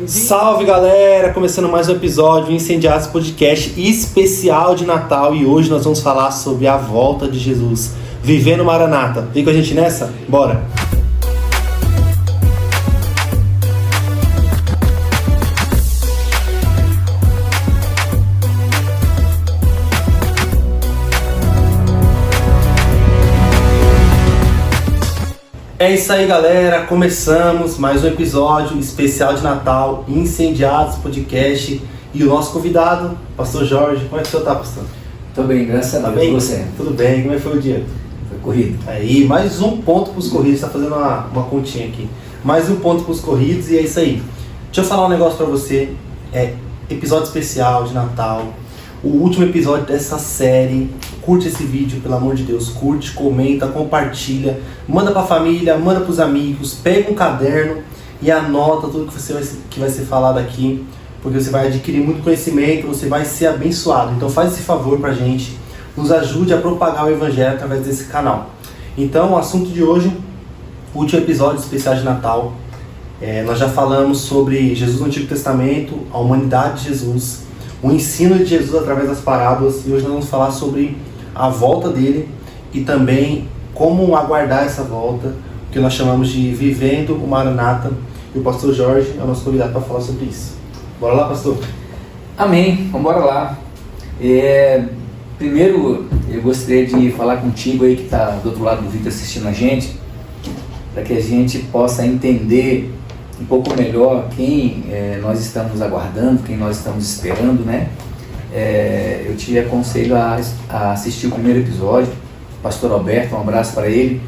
Salve galera, começando mais um episódio do Incendiados Podcast especial de Natal e hoje nós vamos falar sobre a volta de Jesus, vivendo Maranata. Vem com a gente nessa? Bora! É isso aí galera, começamos mais um episódio especial de Natal, Incendiados Podcast e o nosso convidado, Pastor Jorge. Como é que o senhor tá, pastor? Tô bem, graças a Deus. Bem? E você? Tudo bem, como é que foi o dia? Foi corrido. Aí, mais um ponto pros corridos, tá fazendo uma continha aqui. Mais um ponto pros corridos e é isso aí. Deixa eu falar um negócio pra você, episódio especial de Natal, o último episódio dessa série. Curte esse vídeo, pelo amor de Deus, curte, comenta, compartilha, manda pra família, manda pros amigos, pega um caderno e anota tudo que vai ser falado aqui, porque você vai adquirir muito conhecimento, você vai ser abençoado. Então faz esse favor pra gente, nos ajude a propagar o Evangelho através desse canal. Então o assunto de hoje, o último episódio especial de Natal, nós já falamos sobre Jesus no Antigo Testamento, a humanidade de Jesus, o ensino de Jesus através das parábolas, e hoje nós vamos falar sobre a volta dele e também como aguardar essa volta, que nós chamamos de Vivendo o Maranata, e o pastor Jorge é o nosso convidado para falar sobre isso. Bora lá, pastor? Amém, vamos embora lá. Primeiro eu gostaria de falar contigo aí que está do outro lado do vídeo assistindo a gente, para que a gente possa entender um pouco melhor quem nós estamos aguardando, quem nós estamos esperando, né? Eu te aconselho a assistir o primeiro episódio, pastor Alberto, um abraço para ele.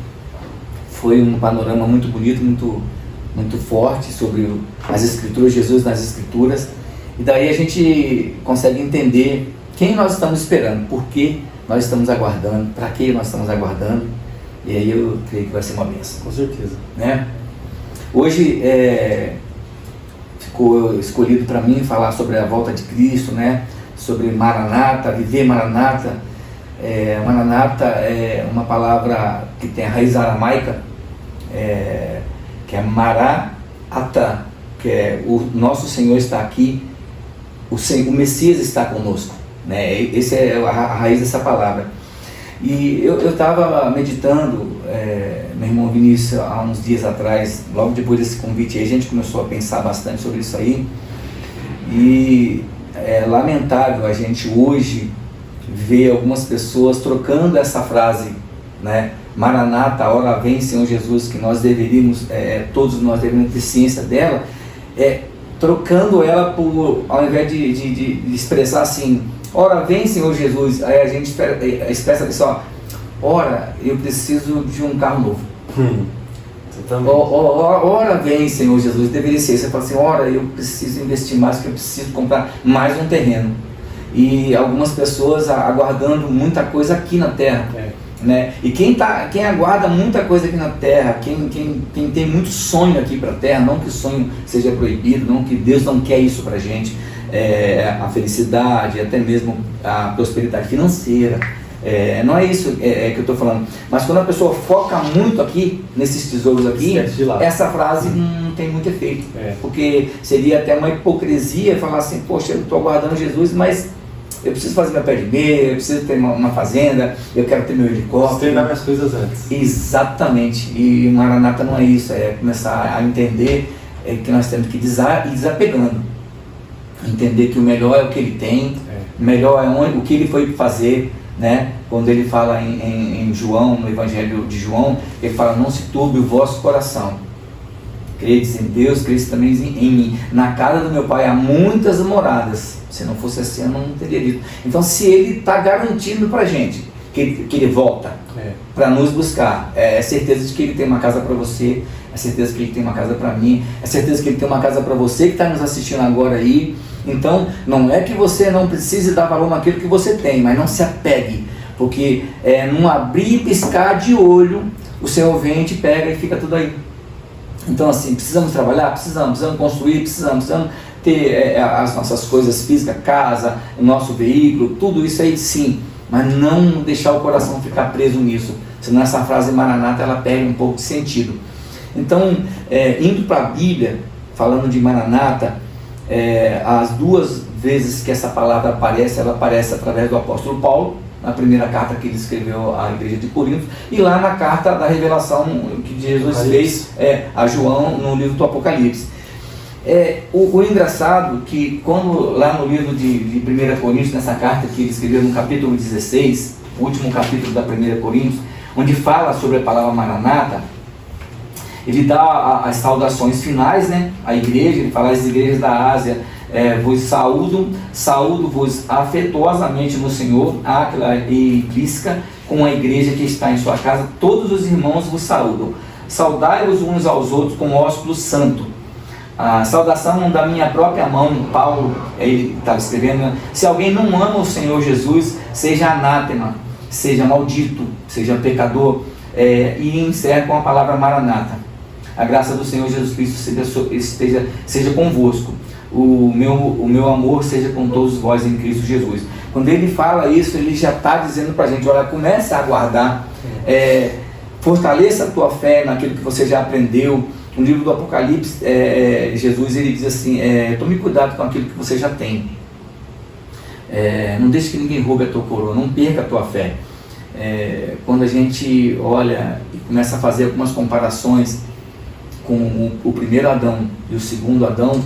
Foi um panorama muito bonito, muito forte sobre as escrituras, Jesus nas escrituras, e daí a gente consegue entender quem nós estamos esperando, por que nós estamos aguardando, para que nós estamos aguardando, e aí eu creio que vai ser uma bênção. Com certeza. Né? Hoje ficou escolhido para mim falar sobre a volta de Cristo, né? Sobre Maranata, viver Maranata. Maranata é uma palavra que tem a raiz aramaica, que é Mará-ata, que é o nosso Senhor está aqui, o Messias está conosco, né? Essa é a raiz dessa palavra. E eu estava meditando, meu irmão Vinícius, há uns dias atrás, logo depois desse convite aí, a gente começou a pensar bastante sobre isso aí, e é lamentável a gente hoje ver algumas pessoas trocando essa frase, né? Maranata, a hora vem, Senhor Jesus, que nós deveríamos, todos nós deveríamos ter ciência dela, trocando ela por, ao invés de expressar assim, ora vem, Senhor Jesus, aí a gente expressa assim, ó, ora, eu preciso de um carro novo. Ora vem, Senhor Jesus, deveria ser. Você fala assim, ora, eu preciso investir mais, porque eu preciso comprar mais um terreno. E algumas pessoas aguardando muita coisa aqui na terra. Né? E quem aguarda muita coisa aqui na terra, quem tem muito sonho aqui para a terra, não que o sonho seja proibido, não que Deus não quer isso para a gente, a felicidade, até mesmo a prosperidade financeira, não é isso que eu estou falando, mas quando a pessoa foca muito aqui, nesses tesouros aqui, essa frase não tem muito efeito, porque seria até uma hipocrisia falar assim, poxa, eu estou aguardando Jesus, mas eu preciso fazer meu pé de meia, eu preciso ter uma fazenda, eu quero ter meu helicóptero. Treinar minhas coisas antes. Exatamente, e Maranata não é isso, é começar a entender que nós temos que ir desapegando, entender que o melhor é o que ele tem, o melhor é o que ele foi fazer, né? Quando ele fala em João, no Evangelho de João, ele fala, não se turbe o vosso coração, credes em Deus, credes também em mim, na casa do meu pai há muitas moradas, se não fosse assim eu não teria dito. Então se ele está garantindo para a gente que ele volta para nos buscar, é certeza de que ele tem uma casa para você, é certeza que ele tem uma casa para mim, é certeza que ele tem uma casa para você que está nos assistindo agora aí. Então não é que você não precise dar valor naquilo que você tem, mas não se apegue, porque num abrir e piscar de olho o Senhor vem, te pega e fica tudo aí. Então assim, precisamos trabalhar, precisamos construir, precisamos ter as nossas coisas físicas, casa, o nosso veículo, tudo isso aí sim, mas não deixar o coração ficar preso nisso, senão essa frase Maranata ela perde um pouco de sentido. Então, indo para a Bíblia, falando de Maranata, As duas vezes que essa palavra aparece, ela aparece através do apóstolo Paulo, na primeira carta que ele escreveu à igreja de Corinto, e lá na carta da revelação que Jesus fez a João no livro do Apocalipse. O engraçado que quando lá no livro de 1 Coríntios, nessa carta que ele escreveu no capítulo 16, o último capítulo da 1 Coríntios, onde fala sobre a palavra Maranata, ele dá as saudações finais, né, à igreja. Ele fala: as igrejas da Ásia vos saúdo-vos afetuosamente no Senhor, Áquila e Prisca, com a igreja que está em sua casa, todos os irmãos vos saúdam. Saudai-vos uns aos outros com ósculo santo. A saudação da minha própria mão, Paulo, ele estava escrevendo: se alguém não ama o Senhor Jesus, seja anátema, seja maldito, seja pecador, e encerra com a palavra Maranata. A graça do Senhor Jesus Cristo seja convosco. O meu amor seja com todos vós em Cristo Jesus. Quando ele fala isso, ele já está dizendo para a gente: olha, comece a aguardar, fortaleça a tua fé naquilo que você já aprendeu. No livro do Apocalipse, Jesus ele diz assim: tome cuidado com aquilo que você já tem. Não deixe que ninguém roube a tua coroa, não perca a tua fé. Quando a gente olha e começa a fazer algumas comparações com o primeiro Adão e o segundo Adão,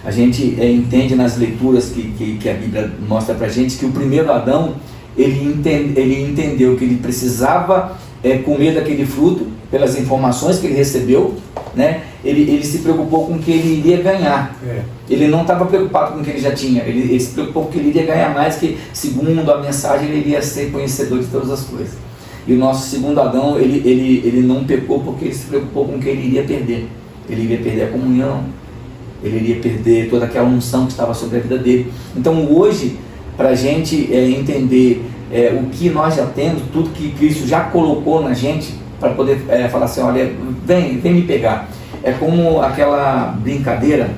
a gente entende nas leituras que a Bíblia mostra para a gente que o primeiro Adão ele entendeu que ele precisava comer daquele fruto pelas informações que ele recebeu, né? Ele se preocupou com o que ele iria ganhar. Ele não estava preocupado com o que ele já tinha, ele se preocupou com o que ele iria ganhar mais, que segundo a mensagem ele iria ser conhecedor de todas as coisas. E o nosso segundo Adão, ele não pecou porque ele se preocupou com o que ele iria perder. Ele iria perder a comunhão, ele iria perder toda aquela unção que estava sobre a vida dele. Então hoje, para a gente entender o que nós já temos, tudo que Cristo já colocou na gente, para poder falar assim: olha, vem me pegar. É como aquela brincadeira.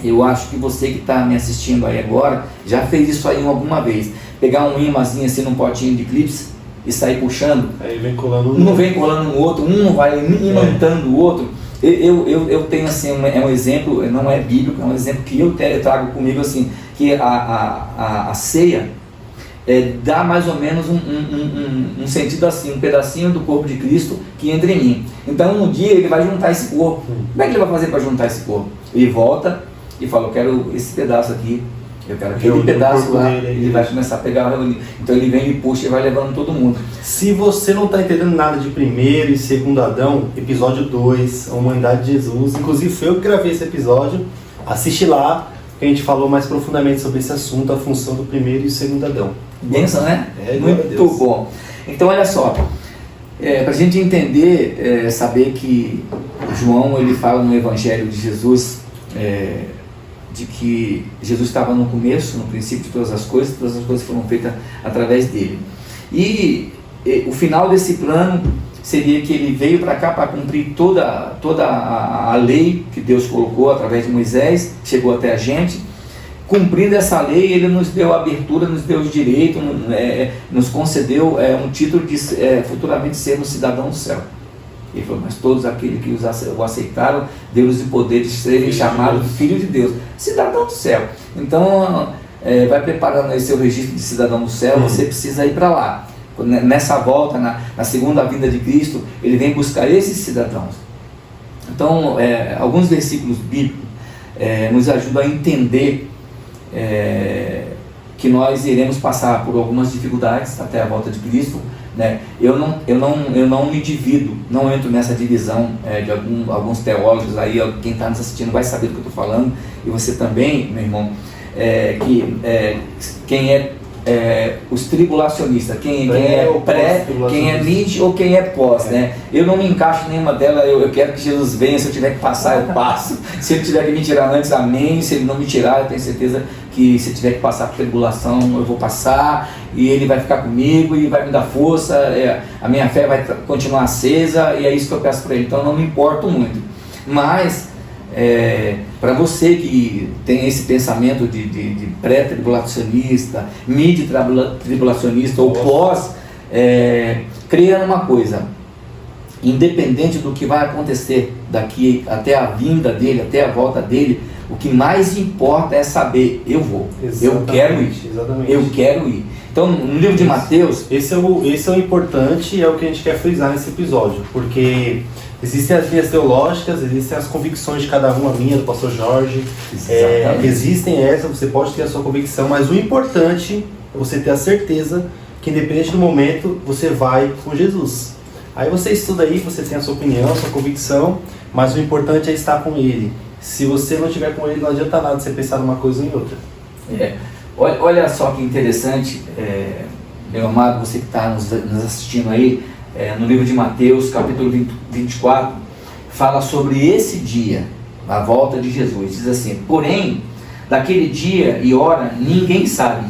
Eu acho que você que está me assistindo aí agora já fez isso aí alguma vez: pegar um imãzinho assim num potinho de clips e sair puxando. Aí vem colando um vem colando no outro, um vai imantando o outro. Eu tenho assim um exemplo, não é bíblico, é um exemplo que eu trago comigo, assim, que a ceia dá mais ou menos um sentido assim: um pedacinho do corpo de Cristo que entra em mim. Então um dia ele vai juntar esse corpo. Como é que ele vai fazer para juntar esse corpo? Ele volta e fala: eu quero esse pedaço aqui, eu quero aquele pedaço lá. Ele vai começar a pegar, então ele vem e puxa e vai levando todo mundo. Se você não está entendendo nada de primeiro e segundo Adão, episódio 2, a humanidade de Jesus, inclusive foi eu que gravei esse episódio, assiste lá, que a gente falou mais profundamente sobre esse assunto, a função do primeiro e segundo Adão. Benção, né? Muito bom. Então olha só, para a gente entender, saber que João ele fala no Evangelho de Jesus, de que Jesus estava no começo, no princípio de todas as coisas foram feitas através dele. E o final desse plano seria que ele veio para cá para cumprir toda a lei que Deus colocou através de Moisés, chegou até a gente. Cumprindo essa lei, ele nos deu a abertura, nos deu o direito, nos concedeu um título de futuramente sermos cidadãos do céu. Ele falou: mas todos aqueles que o aceitaram, deu-lhes o poder de serem chamados filhos de Deus, cidadão do céu. Então, vai preparando aí seu registro de cidadão do céu. Você precisa ir para lá. Nessa volta, na segunda vinda de Cristo, ele vem buscar esses cidadãos. Então, alguns versículos bíblicos nos ajudam a entender que nós iremos passar por algumas dificuldades até a volta de Cristo, né? Eu não me divido, não entro nessa divisão de alguns teólogos aí. Quem está nos assistindo vai saber do que eu estou falando, e você também, meu irmão, quem é os tribulacionistas, quem é pré, quem é mid ou quem é pós, né? Eu não me encaixo em nenhuma delas. Eu quero que Jesus venha. Se eu tiver que passar, eu passo. Se ele tiver que me tirar antes, amém. Se ele não me tirar, eu tenho certeza que se tiver que passar por tribulação, eu vou passar, e ele vai ficar comigo e vai me dar força. A minha fé vai continuar acesa, e é isso que eu peço para ele. Então eu não me importo muito. Mas para você que tem esse pensamento de pré-tribulacionista, mid-tribulacionista ou pós, creia numa coisa: independente do que vai acontecer daqui até a vinda dele, até a volta dele, O que mais importa é saber, eu vou, eu quero ir, eu quero ir. Então, no livro de Mateus... Esse é o importante e é o que a gente quer frisar nesse episódio, porque existem as linhas teológicas, existem as convicções de cada um, a minha, do pastor Jorge, existem essas, você pode ter a sua convicção, mas o importante é você ter a certeza que independente do momento, você vai com Jesus. Aí você estuda aí, você tem a sua opinião, a sua convicção, mas o importante é estar com Ele. Se você não estiver com Ele, não adianta nada você pensar numa coisa ou em outra. Olha só que interessante, meu amado, você que está nos assistindo aí, no livro de Mateus, capítulo 24, fala sobre esse dia, a volta de Jesus. Diz assim: porém, daquele dia e hora ninguém sabe,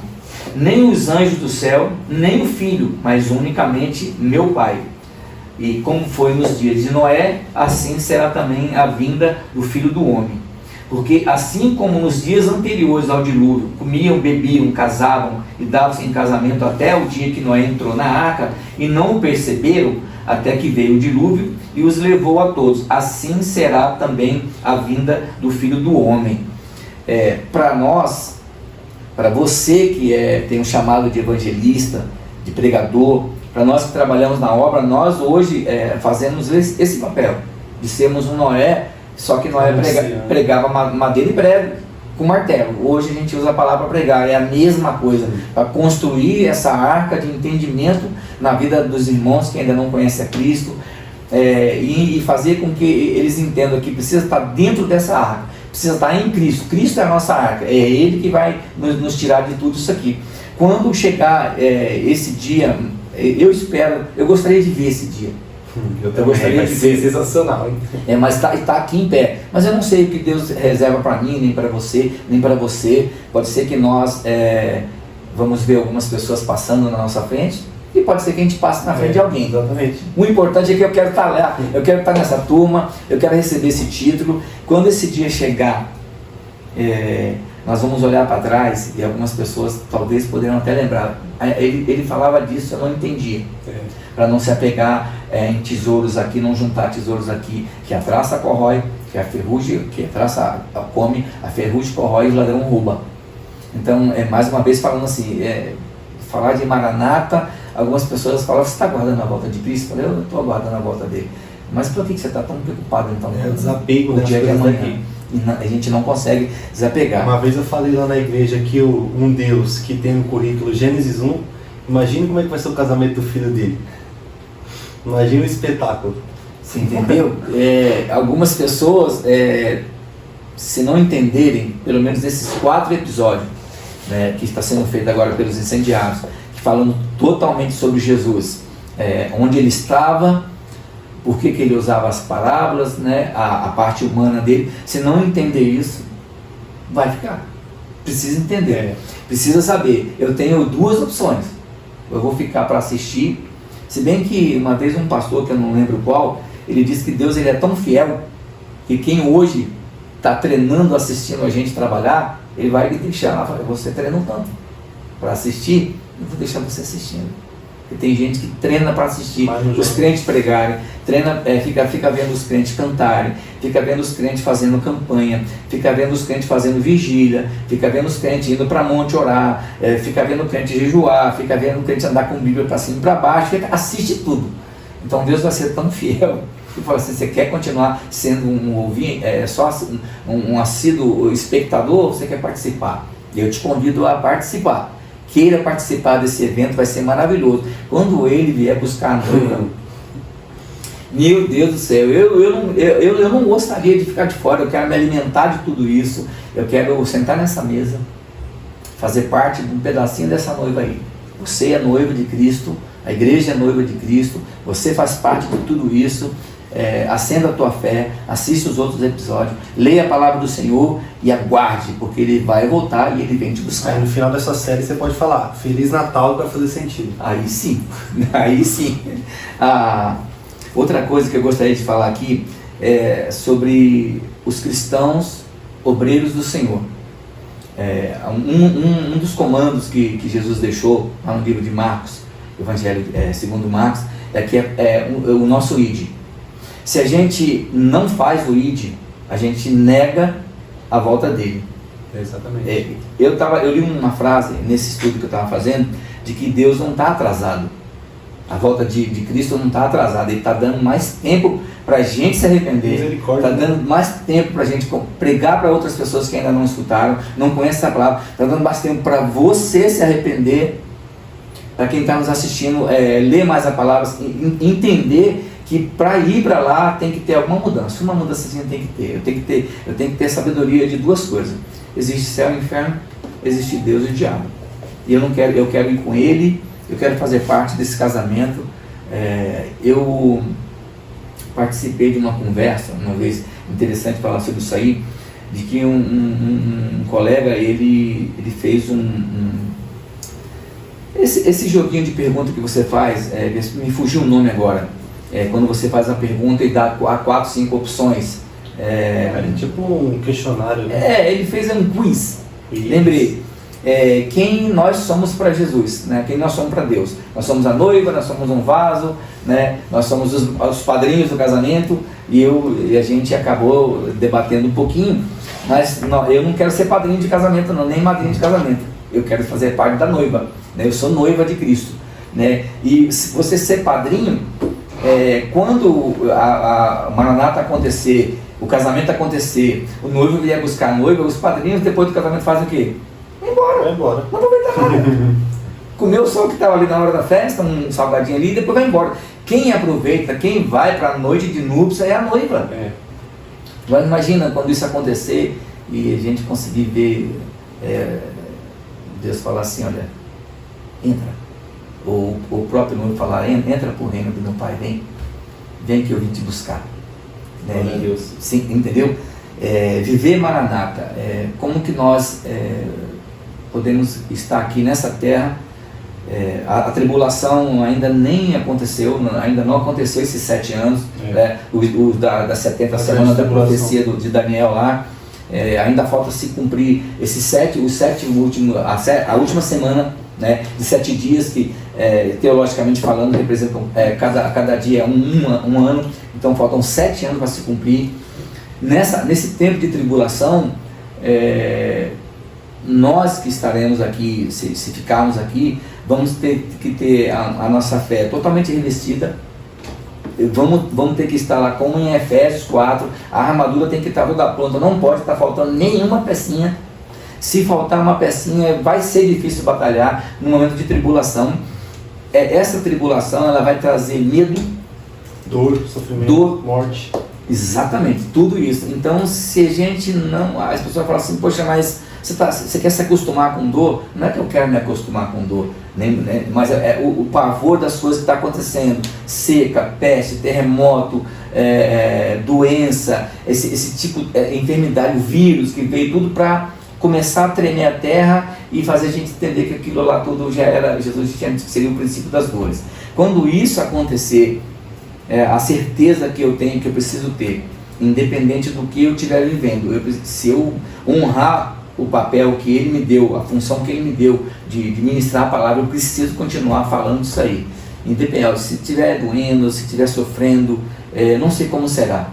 nem os anjos do céu, nem o Filho, mas unicamente meu Pai. E como foi nos dias de Noé, assim será também a vinda do Filho do Homem. Porque assim como nos dias anteriores ao dilúvio, comiam, bebiam, casavam e davam-se em casamento até o dia que Noé entrou na arca, e não o perceberam, até que veio o dilúvio e os levou a todos. Assim será também a vinda do Filho do Homem. Para nós, para você que tem um chamado de evangelista, de pregador, para nós que trabalhamos na obra, nós hoje fazemos esse papel, de sermos um Noé. Só que Noé pregava madeira e prego com martelo. Hoje a gente usa a palavra pregar, é a mesma coisa, para construir essa arca de entendimento na vida dos irmãos que ainda não conhecem a Cristo, e fazer com que eles entendam que precisa estar dentro dessa arca, precisa estar em Cristo. Cristo é a nossa arca, é Ele que vai nos tirar de tudo isso aqui. Quando chegar esse dia, eu gostaria de ver esse dia. Eu gostaria de ver, sensacional, hein? Mas está aqui em pé. Mas eu não sei o que Deus reserva para mim, nem para você, nem para você. Pode ser que nós vamos ver algumas pessoas passando na nossa frente, e pode ser que a gente passe na frente de alguém. Exatamente. O importante é que eu quero estar lá, eu quero estar nessa turma, eu quero receber esse título. Quando esse dia chegar, nós vamos olhar para trás, e algumas pessoas talvez poderão até lembrar. Ele falava disso, eu não entendia. Para não se apegar em tesouros aqui, não juntar tesouros aqui, que a traça corrói, que a ferrugem, que a traça come, a ferrugem corrói e o ladrão rouba. Então, mais uma vez falando assim, falar de Maranata, algumas pessoas falam: você está aguardando a volta de Cristo? Eu falei: eu estou aguardando a volta dele. Mas por que você está tão preocupado então? O desapego, o dia de amanhã. A gente não consegue desapegar. Uma vez eu falei lá na igreja que um Deus que tem no currículo Gênesis 1, imagine como é que vai ser o casamento do filho dele. Imagina o espetáculo. Você entendeu? Algumas pessoas, se não entenderem, pelo menos esses 4 episódios, que está sendo feito agora pelos incendiários, que falando totalmente sobre Jesus, onde ele estava, por que ele usava as parábolas, a parte humana dele. Se não entender isso, vai ficar. Precisa entender, precisa saber. Eu tenho 2 opções: eu vou ficar para assistir. Se bem que uma vez um pastor, que eu não lembro qual, ele disse que Deus ele é tão fiel que quem hoje está treinando, assistindo a gente trabalhar, ele vai deixar lá: você treinou tanto para assistir, eu vou deixar você assistindo. Porque tem gente que treina para assistir os crentes pregarem, fica vendo os crentes cantarem, fica vendo os crentes fazendo campanha, fica vendo os crentes fazendo vigília, fica vendo os crentes indo para monte orar, fica vendo o crente jejuar, fica vendo o crente andar com a Bíblia para cima e para baixo, assiste tudo. Então Deus vai ser tão fiel que fala assim: você quer continuar sendo um ouvinte, só um assíduo espectador, ou você quer participar? Eu te convido a participar. Queira participar desse evento, vai ser maravilhoso. Quando ele vier buscar a noiva, meu Deus do céu, eu não gostaria de ficar de fora. Eu quero me alimentar de tudo isso. Eu quero sentar nessa mesa, fazer parte de um pedacinho dessa noiva aí. Você é noiva de Cristo, a igreja é noiva de Cristo, você faz parte de tudo isso. Acenda a tua fé, assista os outros episódios, leia a palavra do Senhor e aguarde, porque ele vai voltar e ele vem te buscar. Aí no final dessa série você pode falar Feliz Natal, para fazer sentido. Aí sim, aí sim. Outra coisa que eu gostaria de falar aqui é sobre os cristãos obreiros do Senhor. Um dos comandos que Jesus deixou lá no livro de Marcos, Evangelho segundo Marcos, que é o nosso ID. Se a gente não faz o ID, a gente nega a volta dele. Exatamente. Eu li uma frase nesse estudo que eu estava fazendo, de que Deus não está atrasado. A volta de Cristo não está atrasada, Ele está dando mais tempo para a gente se arrepender, está dando mais tempo para a gente pregar para outras pessoas que ainda não escutaram, não conhecem essa palavra, está dando mais tempo para você se arrepender, para quem está nos assistindo, ler mais a palavra, entender que para ir para lá tem que ter alguma mudança. Uma mudança tem que ter. Eu tenho que ter sabedoria de duas coisas. Existe céu e inferno, existe Deus e o diabo. E eu quero ir com Ele, eu quero fazer parte desse casamento. Eu participei de uma conversa, uma vez, interessante falar sobre isso aí, de que um colega, ele fez esse joguinho de pergunta que você faz, me fugiu o nome agora, quando você faz a pergunta e dá 4, 5 opções. Tipo um questionário, né? Ele fez um quiz. Isso. Lembrei. Quem nós somos para Jesus, né? Quem nós somos para Deus. Nós somos a noiva, nós somos um vaso, né? Nós somos os padrinhos do casamento, e a gente acabou debatendo um pouquinho, mas eu não quero ser padrinho de casamento não, nem madrinha de casamento. Eu quero fazer parte da noiva, né? Eu sou noiva de Cristo, né? E se você ser padrinho, quando a Maranata acontecer, o casamento acontecer, o noivo vier buscar a noiva, os padrinhos depois do casamento fazem o quê? Vai embora. Não aproveitar nada. Comeu só o que estava ali na hora da festa, um salgadinho ali, e depois vai embora. Quem aproveita, quem vai para a noite de núpcias é a noiva. Agora imagina quando isso acontecer e a gente conseguir ver Deus falar assim, olha, entra. Ou o próprio noivo falar, entra para o reino do meu Pai, vem que eu vim te buscar. Né? Deus. Sim, entendeu? Viver Maranata, como que nós podemos estar aqui nessa terra. A tribulação ainda nem aconteceu, ainda não aconteceu esses 7 anos, da 70 semanas da profecia de Daniel lá, ainda falta se cumprir a última semana, né, de 7 dias que teologicamente falando representam, cada dia um ano, então faltam 7 anos para se cumprir. Nesse tempo de tribulação, nós que estaremos aqui, se ficarmos aqui, vamos ter que ter a nossa fé totalmente revestida. Vamos ter que estar lá como em Efésios 4, a armadura tem que estar toda pronta, não pode estar faltando nenhuma pecinha. Se faltar uma pecinha, vai ser difícil batalhar no momento de tribulação. Essa tribulação, ela vai trazer medo, dor, sofrimento, morte. Exatamente, tudo isso. Então, se a gente não... As pessoas falam assim, poxa, mas você quer se acostumar com dor? Não é que eu quero me acostumar com dor, mas o pavor das coisas que está acontecendo. Seca, peste, terremoto, doença, esse tipo de enfermidade, o vírus que veio tudo para começar a tremer a terra e fazer a gente entender que aquilo lá tudo já era, Jesus tinha dito que seria o princípio das dores. Quando isso acontecer, a certeza que eu tenho, que eu preciso ter, independente do que eu estiver vivendo, se eu honrar o papel que Ele me deu, a função que Ele me deu de ministrar a palavra, eu preciso continuar falando isso aí. Independente, se estiver doendo, se estiver sofrendo, não sei como será,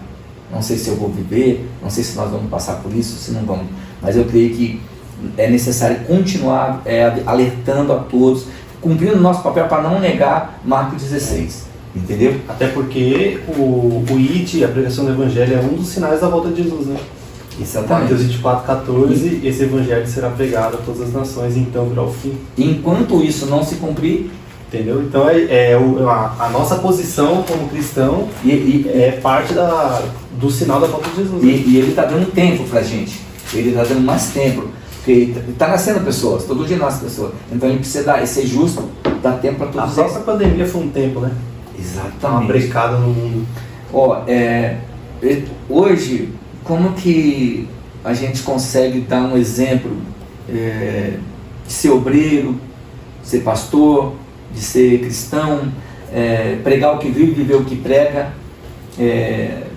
não sei se eu vou viver, não sei se nós vamos passar por isso, se não vamos, mas eu creio que é necessário continuar alertando a todos, cumprindo o nosso papel para não negar Marcos 16. Entendeu? Até porque o IT, a pregação do Evangelho, é um dos sinais da volta de Jesus, né? Exatamente. Mateus 24:14, esse Evangelho será pregado a todas as nações, então virá o fim. Enquanto isso não se cumprir, entendeu? Então a nossa posição como cristão é parte do sinal da volta de Jesus. E Ele está dando tempo para a gente, Ele está dando mais tempo, porque está nascendo pessoas, todo dia nasce pessoas, então Ele precisa ser justo, dar tempo para todos. A própria pandemia foi um tempo, né? Exatamente. Uma brecada no mundo. Hoje, como que a gente consegue dar um exemplo de ser obreiro, de ser pastor, de ser cristão, pregar o que vive, viver o que prega?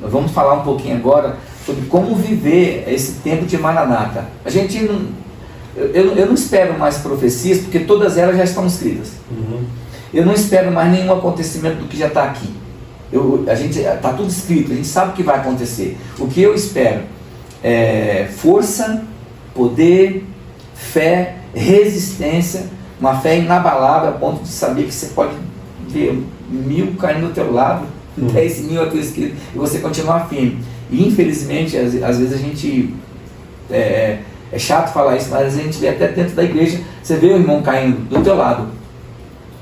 Vamos falar um pouquinho agora sobre como viver esse tempo de Maranata. A gente eu não espero mais profecias, porque todas elas já estão escritas. Eu não espero mais nenhum acontecimento do que já está aqui. A gente está tudo escrito, a gente sabe o que vai acontecer. O que eu espero força, poder, fé, resistência, uma fé inabalável a ponto de saber que você pode ver 1000 caindo do teu lado, 10.000 à tua esquerda, e você continuar firme. E infelizmente, às vezes a gente, é chato falar isso, mas a gente vê até dentro da igreja, você vê o irmão caindo do teu lado,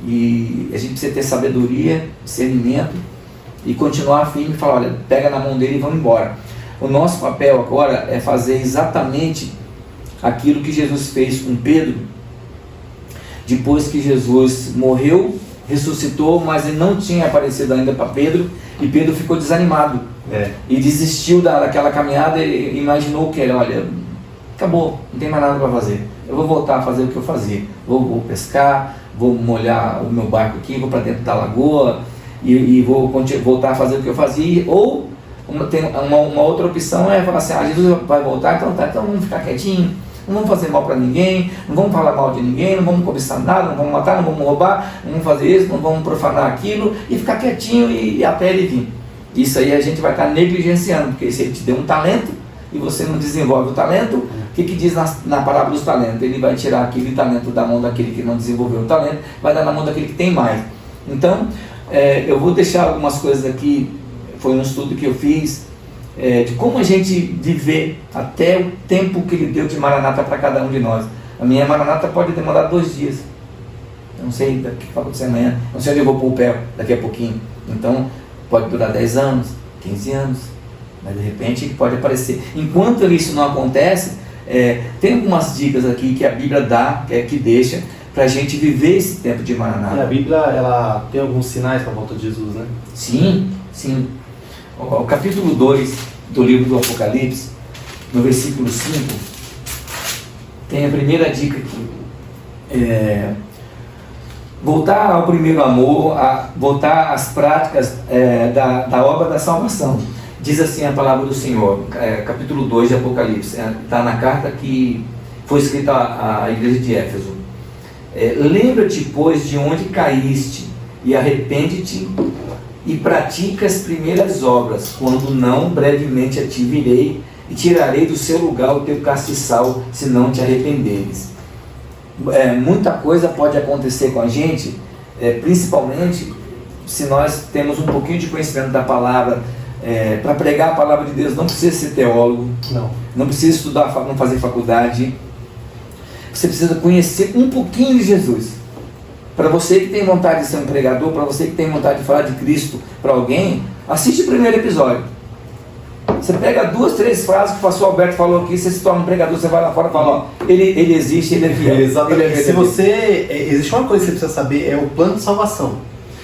e a gente precisa ter sabedoria, discernimento, e continuar firme e falar, olha, pega na mão dele e vamos embora. O nosso papel agora é fazer exatamente aquilo que Jesus fez com Pedro, depois que Jesus morreu, ressuscitou, mas ele não tinha aparecido ainda para Pedro, e Pedro ficou desanimado, e desistiu daquela caminhada, e imaginou que era, olha, acabou, não tem mais nada para fazer, eu vou voltar a fazer o que eu fazia, vou pescar, vou molhar o meu barco aqui, vou para dentro da lagoa, e vou voltar a fazer o que eu fazia. Ou tem uma outra opção, é falar assim, Jesus vai voltar, então tá, então vamos ficar quietinho, não vamos fazer mal para ninguém, não vamos falar mal de ninguém, não vamos cobiçar nada, não vamos matar, não vamos roubar, não vamos fazer isso, não vamos profanar aquilo, e ficar quietinho e até ele vir. Isso aí a gente vai estar negligenciando, porque se ele te deu um talento e você não desenvolve o talento, o que diz na parábola dos talentos? Ele vai tirar aquele talento da mão daquele que não desenvolveu o talento, vai dar na mão daquele que tem mais. Então, eu vou deixar algumas coisas aqui, foi um estudo que eu fiz, de como a gente viver até o tempo que ele deu de Maranata para cada um de nós. A minha Maranata pode demorar 2 dias, não sei o que vai acontecer amanhã, não sei onde eu vou pôr o pé daqui a pouquinho, então pode durar 10 anos, 15 anos, mas de repente pode aparecer. Enquanto isso não acontece, tem algumas dicas aqui que a Bíblia dá, que deixa para a gente viver esse tempo de Maranata. E a Bíblia, ela tem alguns sinais para a volta de Jesus, né? Sim, sim. O capítulo 2 do livro do Apocalipse, no versículo 5, tem a primeira dica aqui. Voltar ao primeiro amor, voltar às práticas da obra da salvação. Diz assim a palavra do Senhor, capítulo 2 de Apocalipse, está na carta que foi escrita à igreja de Éfeso. Lembra-te, pois, de onde caíste, e arrepende-te, e pratica as primeiras obras, quando não, brevemente a ti virei, e tirarei do seu lugar o teu castiçal, se não te arrependeres. Muita coisa pode acontecer com a gente, principalmente se nós temos um pouquinho de conhecimento da palavra. Para pregar a palavra de Deus não precisa ser teólogo, não precisa estudar, não fazer faculdade. Você precisa conhecer um pouquinho de Jesus. Para você que tem vontade de ser um pregador, para você que tem vontade de falar de Cristo para alguém, assiste o primeiro episódio. Você pega 2, 3 frases que o pastor Alberto falou aqui, você se torna um pregador, você vai lá fora e fala, ó, ele existe, ele é fiel. Exatamente. Existe uma coisa que você precisa saber, é o plano de salvação.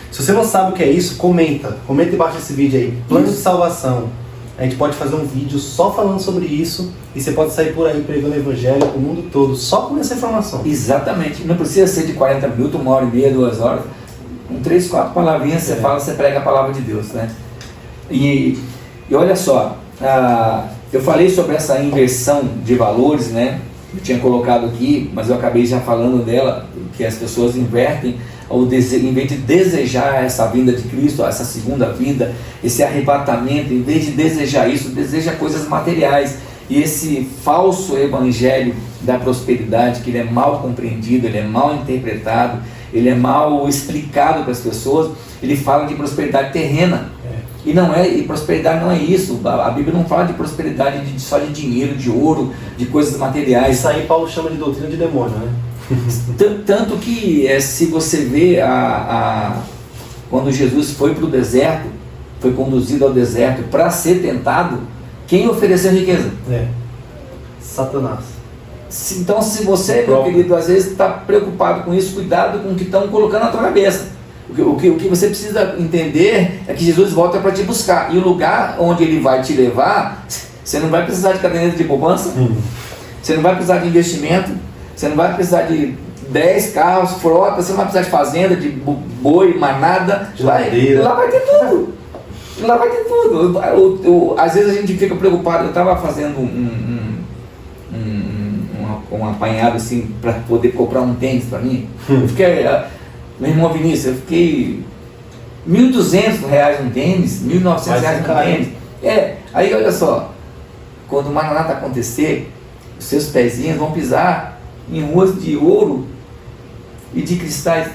Se você não sabe o que é isso, comenta embaixo desse vídeo aí, plano de salvação. A gente pode fazer um vídeo só falando sobre isso, e você pode sair por aí pregando o evangelho para o mundo todo, só com essa informação. Exatamente, não precisa ser de 40 minutos, 1h30, 2 horas, com 3, 4 palavrinhas você fala, você prega a palavra de Deus, né? E olha só, eu falei sobre essa inversão de valores, né? Eu tinha colocado aqui, mas eu acabei já falando dela, que as pessoas invertem, em vez de desejar essa vinda de Cristo, essa segunda vinda, esse arrebatamento, em vez de desejar isso, deseja coisas materiais. E esse falso evangelho da prosperidade, que ele é mal compreendido, ele é mal interpretado, ele é mal explicado para as pessoas, ele fala de prosperidade terrena. E prosperidade não é isso. A Bíblia não fala de prosperidade só de dinheiro, de ouro, de coisas materiais. Isso aí Paulo chama de doutrina de demônio, né? Tanto que se você vê quando Jesus foi para o deserto, foi conduzido ao deserto para ser tentado, quem ofereceu riqueza? Satanás. Então, se você, meu querido, às vezes está preocupado com isso, cuidado com o que estão colocando na tua cabeça. O que você precisa entender é que Jesus volta para te buscar, e o lugar onde ele vai te levar, você não vai precisar de caderneta de poupança, você não vai precisar de investimento, você não vai precisar de 10 carros, frota, você não vai precisar de fazenda, de boi, manada, lá vai ter tudo. Lá vai ter tudo. Às vezes a gente fica preocupado. Eu estava fazendo um apanhado assim para poder comprar um tênis para mim. Eu fiquei, meu irmão Vinícius, eu fiquei R$1.200 um tênis, R$1.900 um tênis. Aí olha só, quando o Maranata acontecer, os seus pezinhos vão pisar em ruas de ouro e de cristais.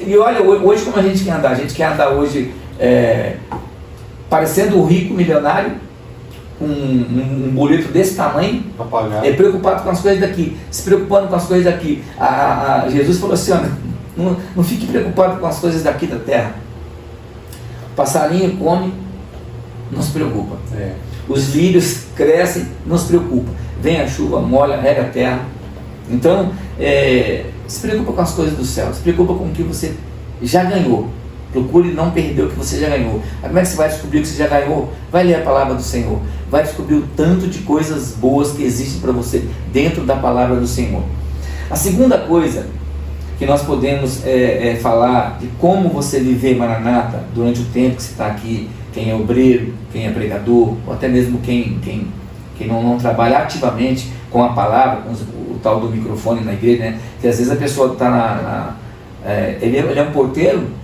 E olha, hoje como a gente quer andar hoje parecendo um rico milionário, com um boleto desse tamanho, preocupado com as coisas daqui, se preocupando com as coisas daqui. Jesus falou assim, não fique preocupado com as coisas daqui da terra. O passarinho come, não se preocupa. Os lírios crescem, não se preocupa. Vem a chuva, molha, rega a terra. Então, se preocupa com as coisas do céu, se preocupa com o que você já ganhou. Procure não perder o que você já ganhou. Como é que você vai descobrir o que você já ganhou? Vai ler a palavra do Senhor. Vai descobrir o tanto de coisas boas que existem para você dentro da palavra do Senhor. A segunda coisa que nós podemos falar de como você viver Maranata durante o tempo que você está aqui, quem é obreiro, quem é pregador, ou até mesmo quem não trabalha ativamente com a palavra, com o tal do microfone na igreja, né? Que às vezes a pessoa está ele é um porteiro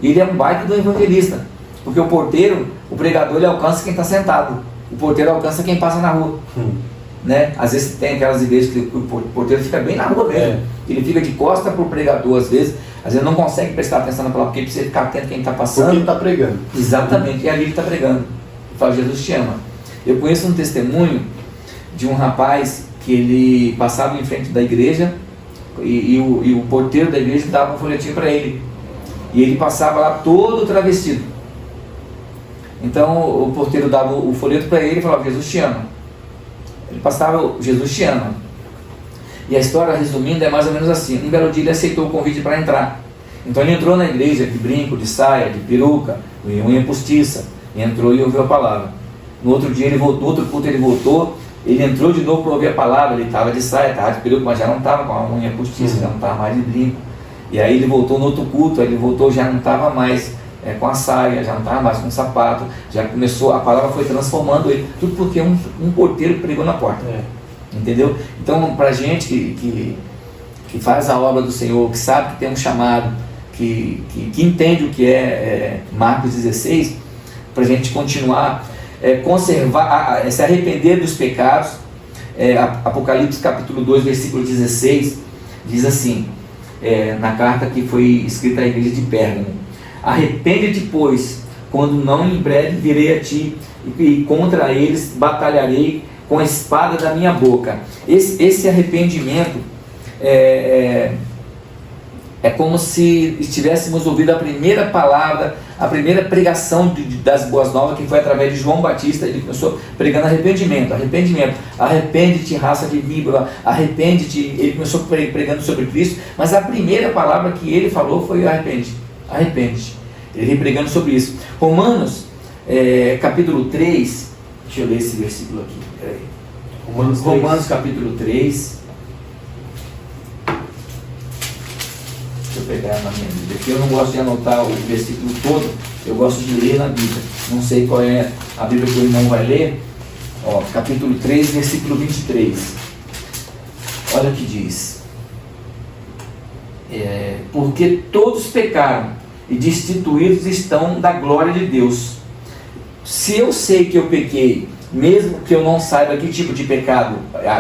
e ele é um baita do evangelista, porque o porteiro, o pregador, ele alcança quem está sentado, o porteiro alcança quem passa na rua. Né? Às vezes tem aquelas igrejas que o porteiro fica bem na rua mesmo, ele fica de costa para o pregador, às vezes não consegue prestar atenção na palavra, porque precisa ficar atento quem está passando. Porque ele está pregando. Exatamente, e ali ele está pregando. Fala, Jesus te ama. Eu conheço um testemunho de um rapaz que ele passava em frente da igreja e o porteiro da igreja dava um folhetinho para ele. E ele passava lá todo travestido. Então o porteiro dava o folheto para ele e falava, Jesus te ama. Ele passava, Jesus te ama. E a história, resumindo, é mais ou menos assim. Um belo dia ele aceitou o convite para entrar. Então ele entrou na igreja de brinco, de saia, de peruca, de unha postiça. Entrou e ouviu a palavra. No outro dia ele voltou, no outro culto ele voltou. Ele entrou de novo para ouvir a palavra. Ele estava de saia, estava de peruca, mas já não estava com a unha postiça, já não estava mais de brinco. E aí ele voltou no outro culto, ele voltou, já não estava mais com a saia, já não estava mais com o sapato, já começou, a palavra foi transformando ele, tudo porque um porteiro pregou na porta. Entendeu? Então, para a gente que faz a obra do Senhor, que sabe que tem um chamado, que entende o que é Marcos 16, para a gente continuar, conservar, se arrepender dos pecados. Apocalipse capítulo 2, versículo 16, diz assim, na carta que foi escrita à igreja de Pérgamo: arrepende-te, pois, quando não em breve virei a ti, e contra eles batalharei com a espada da minha boca. Esse arrependimento é como se estivéssemos ouvindo a primeira palavra, a primeira pregação das boas novas, que foi através de João Batista. Ele começou pregando arrependimento, arrepende-te, raça de víbora, arrepende-te. Ele começou pregando sobre Cristo, mas a primeira palavra que ele falou foi arrepende-te. Ele vem pregando sobre isso. Romanos, capítulo 3, deixa eu ler esse versículo aqui, peraí. Romanos capítulo 3, deixa eu pegar na minha Bíblia, porque eu não gosto de anotar o versículo todo, eu gosto de ler na Bíblia. Não sei qual é a Bíblia que o irmão vai ler. Capítulo 3, versículo 23. Olha o que diz: porque todos pecaram e destituídos estão da glória de Deus. Se eu sei que eu pequei, mesmo que eu não saiba que tipo de pecado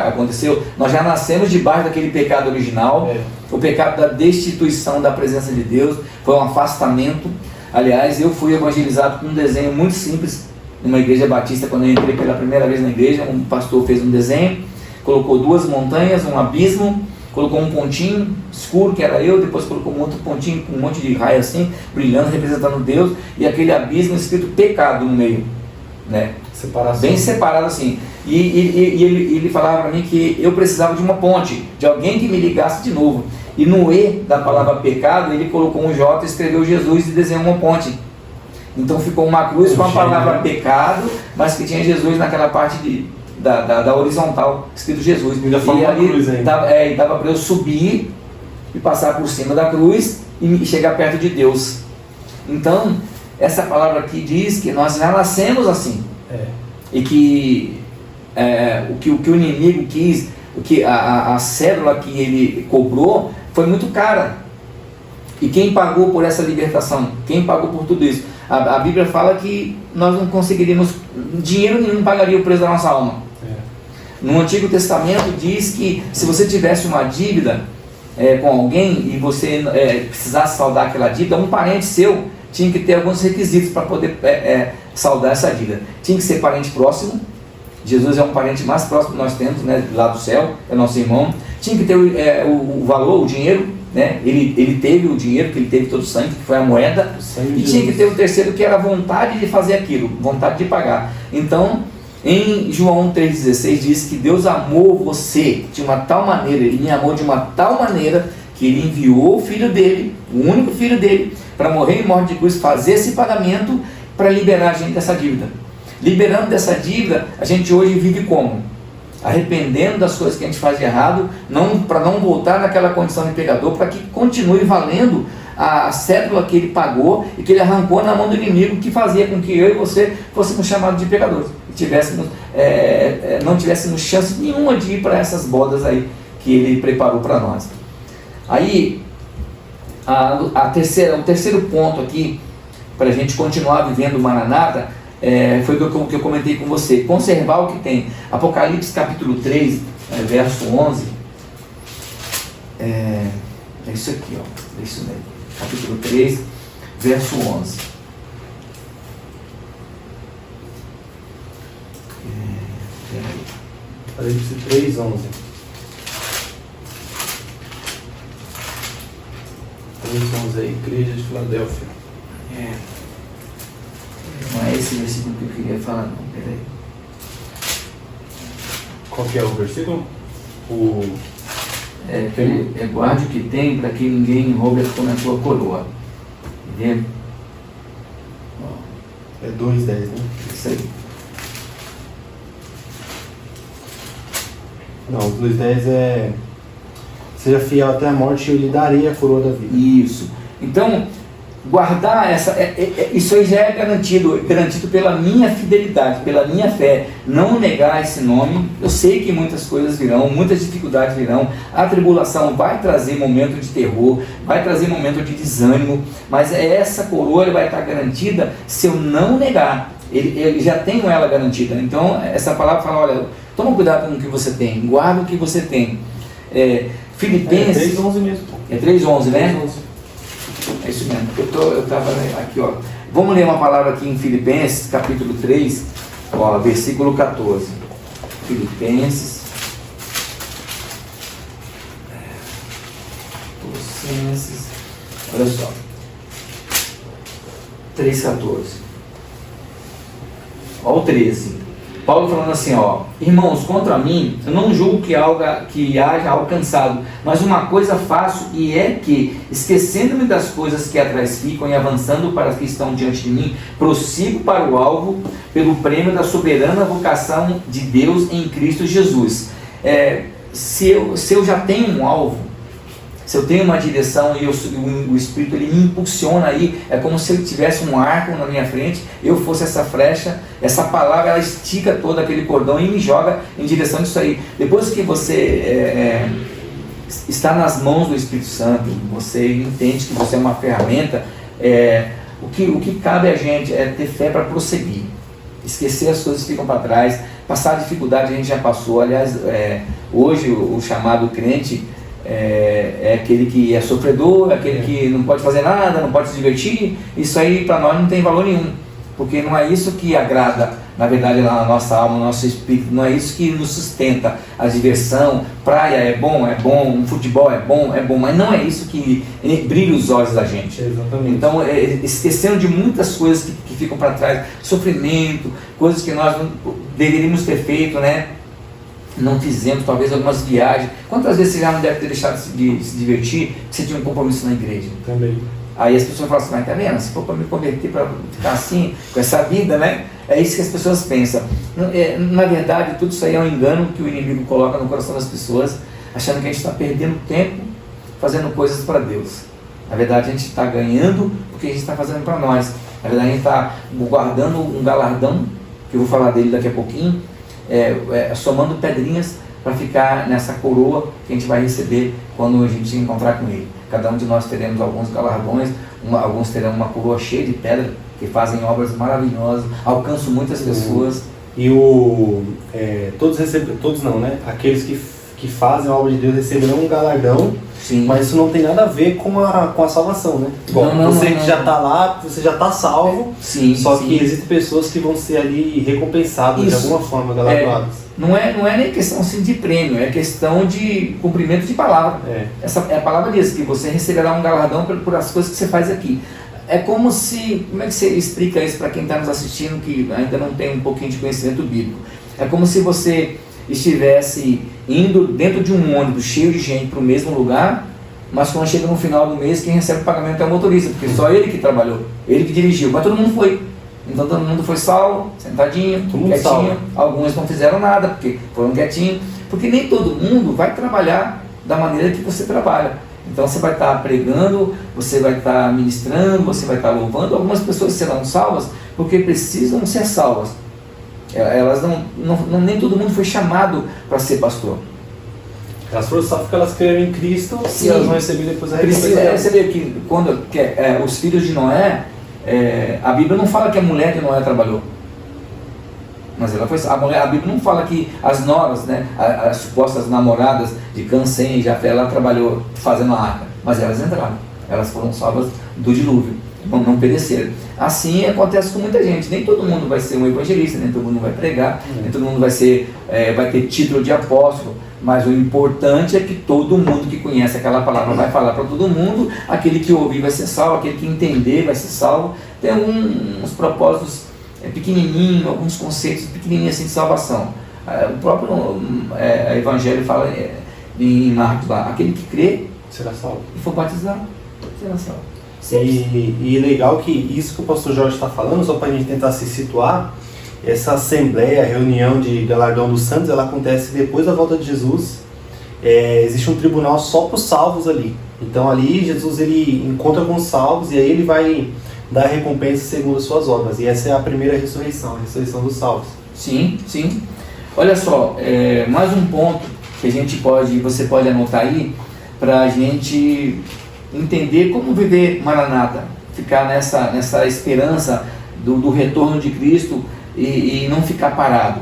aconteceu, nós já nascemos debaixo daquele pecado original, o pecado da destituição da presença de Deus, foi um afastamento. Aliás, eu fui evangelizado com um desenho muito simples, numa igreja batista. Quando eu entrei pela primeira vez na igreja, um pastor fez um desenho, colocou duas montanhas, um abismo, colocou um pontinho escuro, que era eu, depois colocou um outro pontinho com um monte de raio assim, brilhando, representando Deus, e aquele abismo escrito pecado no meio, né? Separação. Bem separado assim. E ele falava para mim que eu precisava de uma ponte, de alguém que me ligasse de novo. E no E da palavra pecado, ele colocou um J, escreveu Jesus e desenhou uma ponte. Então ficou uma cruz com a palavra pecado, mas que tinha Jesus naquela parte da horizontal, escrito Jesus. E ali dava para eu subir e passar por cima da cruz e chegar perto de Deus. Então, essa palavra aqui diz que nós já nascemos assim. E que o que o inimigo quis, o que a cédula que ele cobrou foi muito cara. E quem pagou por essa libertação? Quem pagou por tudo isso? A Bíblia fala que nós não conseguiríamos, dinheiro nenhum pagaria o preço da nossa alma. No Antigo Testamento diz que se você tivesse uma dívida com alguém e você precisasse saldar aquela dívida, um parente seu tinha que ter alguns requisitos para poder saldar essa dívida. Tinha que ser parente próximo. Jesus é um parente mais próximo que nós temos, né, lá do céu, é nosso irmão. Tinha que ter o valor, o dinheiro, né? Ele teve o dinheiro, que ele teve todo o sangue, que foi a moeda. E tinha que ter o terceiro, que era a vontade de fazer aquilo, vontade de pagar. Então, em João 3,16 diz que Deus amou você de uma tal maneira, Ele me amou de uma tal maneira, que Ele enviou o Filho dele, o único Filho dele, para morrer em morte de cruz, fazer esse pagamento para liberar a gente dessa dívida. Liberando dessa dívida, a gente hoje vive como? Arrependendo das coisas que a gente faz de errado, para não voltar naquela condição de pecador, para que continue valendo a cédula que ele pagou e que ele arrancou na mão do inimigo, que fazia com que eu e você fôssemos chamados de pecadores, e não tivéssemos chance nenhuma de ir para essas bodas aí que ele preparou para nós. Aí, o terceiro ponto aqui, para a gente continuar vivendo o Maranata, foi o que eu comentei com você: conservar o que tem. Apocalipse capítulo 3, verso 11, é isso aqui, ó, é isso mesmo, capítulo 3, verso 11. Apocalipse 3, 11. 3:11 aí, Igreja de Filadélfia. Não é esse versículo que eu queria falar, não, peraí. Qual que é o versículo? Guarde o que tem, para que ninguém roube a tua coroa. Entendeu? É 2:10, né? Isso aí. Não, o 2:10 é: seja fiel até a morte e eu lhe darei a coroa da vida. Isso. Então, guardar isso aí já é garantido pela minha fidelidade, pela minha fé. Não negar esse nome. Eu sei que muitas coisas virão, muitas dificuldades virão. A tribulação vai trazer momento de terror, vai trazer momento de desânimo, mas essa coroa vai estar garantida se eu não negar. Ele já tenho ela garantida. Então essa palavra fala: olha, toma cuidado com o que você tem, guarda o que você tem. Filipenses 3:11 mesmo. É 3:11, né? 3:11. É isso mesmo. Eu estava aqui, ó. Vamos ler uma palavra aqui em Filipenses, capítulo 3, ó, versículo 14. Filipenses. Colossenses. Olha só. 3:14. Ó, o 13. Paulo falando assim, ó: irmãos, contra mim, eu não julgo que haja alcançado, mas uma coisa faço, e é que, esquecendo-me das coisas que atrás ficam e avançando para as que estão diante de mim, prossigo para o alvo, pelo prêmio da soberana vocação de Deus em Cristo Jesus. Se eu já tenho um alvo, se eu tenho uma direção e o Espírito ele me impulsiona aí, é como se ele tivesse um arco na minha frente, eu fosse essa flecha, essa palavra ela estica todo aquele cordão e me joga em direção disso aí. Depois que você está nas mãos do Espírito Santo, você entende que você é uma ferramenta, o que cabe a gente é ter fé para prosseguir, esquecer as coisas que ficam para trás, passar a dificuldade a gente já passou. Aliás, hoje o chamado crente é aquele que é sofredor, aquele que não pode fazer nada, não pode se divertir. Isso aí para nós não tem valor nenhum, porque não é isso que agrada, na verdade, na nossa alma, no nosso espírito. Não é isso que nos sustenta. A diversão, praia é bom, um futebol é bom, mas não é isso que brilha os olhos da gente. Exatamente. Então, esquecendo de muitas coisas que ficam para trás, sofrimento, coisas que nós não deveríamos ter feito, né? Não fizemos, talvez algumas viagens. Quantas vezes você já não deve ter deixado de se divertir porque você tinha um compromisso na igreja? Também. Aí as pessoas falam assim: mas tá vendo? Se for para me converter, para ficar assim, com essa vida, né? É isso que as pessoas pensam. Na verdade, tudo isso aí é um engano que o inimigo coloca no coração das pessoas, achando que a gente está perdendo tempo fazendo coisas para Deus. Na verdade, a gente está ganhando porque a gente está fazendo para nós. Na verdade, a gente está guardando um galardão, que eu vou falar dele daqui a pouquinho, somando pedrinhas para ficar nessa coroa que a gente vai receber quando a gente encontrar com Ele. Cada um de nós teremos alguns galardões, alguns terão uma coroa cheia de pedra, que fazem obras maravilhosas, alcançam muitas pessoas, e todos não, né? Aqueles que fazem a obra de Deus receberão um galardão. Sim. Mas isso não tem nada a ver com a salvação, né? Bom, você que já está lá, você já está salvo, sim, só sim. que existem pessoas que vão ser ali recompensadas de alguma forma, galardoadas. Não é nem questão assim, de prêmio, é questão de cumprimento de palavra. Essa é a palavra diz, que você receberá um galardão por as coisas que você faz aqui. É como se, como é que você explica isso para quem está nos assistindo que ainda não tem um pouquinho de conhecimento bíblico? É como se você estivesse indo dentro de um ônibus cheio de gente para o mesmo lugar, mas quando chega no final do mês, quem recebe o pagamento é o motorista, porque só ele que trabalhou, ele que dirigiu, mas todo mundo foi. Então todo mundo foi salvo, sentadinho, quietinho. Alguns não fizeram nada, porque foram quietinhos, porque nem todo mundo vai trabalhar da maneira que você trabalha. Então você vai estar pregando, você vai estar ministrando, você vai estar louvando. Algumas pessoas serão salvas porque precisam ser salvas. Elas nem todo mundo foi chamado para ser pastor. Elas foram salvas porque elas creram em Cristo. Sim. E elas vão receber depois a recompensa. Você vê que quando os filhos de Noé, a Bíblia não fala que a mulher de Noé trabalhou. Mas ela foi, a Bíblia não fala que as noras, né, as supostas namoradas de Cã, Sem e Jafé, ela trabalhou fazendo a arca. Mas elas entraram. Elas foram salvas do dilúvio. Não pereceram. Assim acontece com muita gente. Nem todo mundo vai ser um evangelista, nem todo mundo vai pregar, nem todo mundo vai ter título de apóstolo, mas o importante é que todo mundo que conhece aquela palavra vai falar para todo mundo. Aquele que ouvir vai ser salvo, aquele que entender vai ser salvo. Tem uns propósitos pequenininhos, alguns conceitos pequenininhos assim de salvação. O próprio evangelho fala em Marcos lá, aquele que crê será salvo e for batizado será salvo. E legal que isso que o pastor Jorge está falando, só para a gente tentar se situar, essa assembleia, reunião de galardão dos santos, ela acontece depois da volta de Jesus. Existe um tribunal só para os salvos ali. Então ali Jesus ele encontra com os salvos e aí ele vai dar recompensa segundo as suas obras. E essa é a primeira ressurreição, a ressurreição dos salvos. Sim, sim. Olha só, mais um ponto que você pode anotar aí para a gente entender como viver Maranata, ficar nessa esperança do retorno de Cristo e não ficar parado.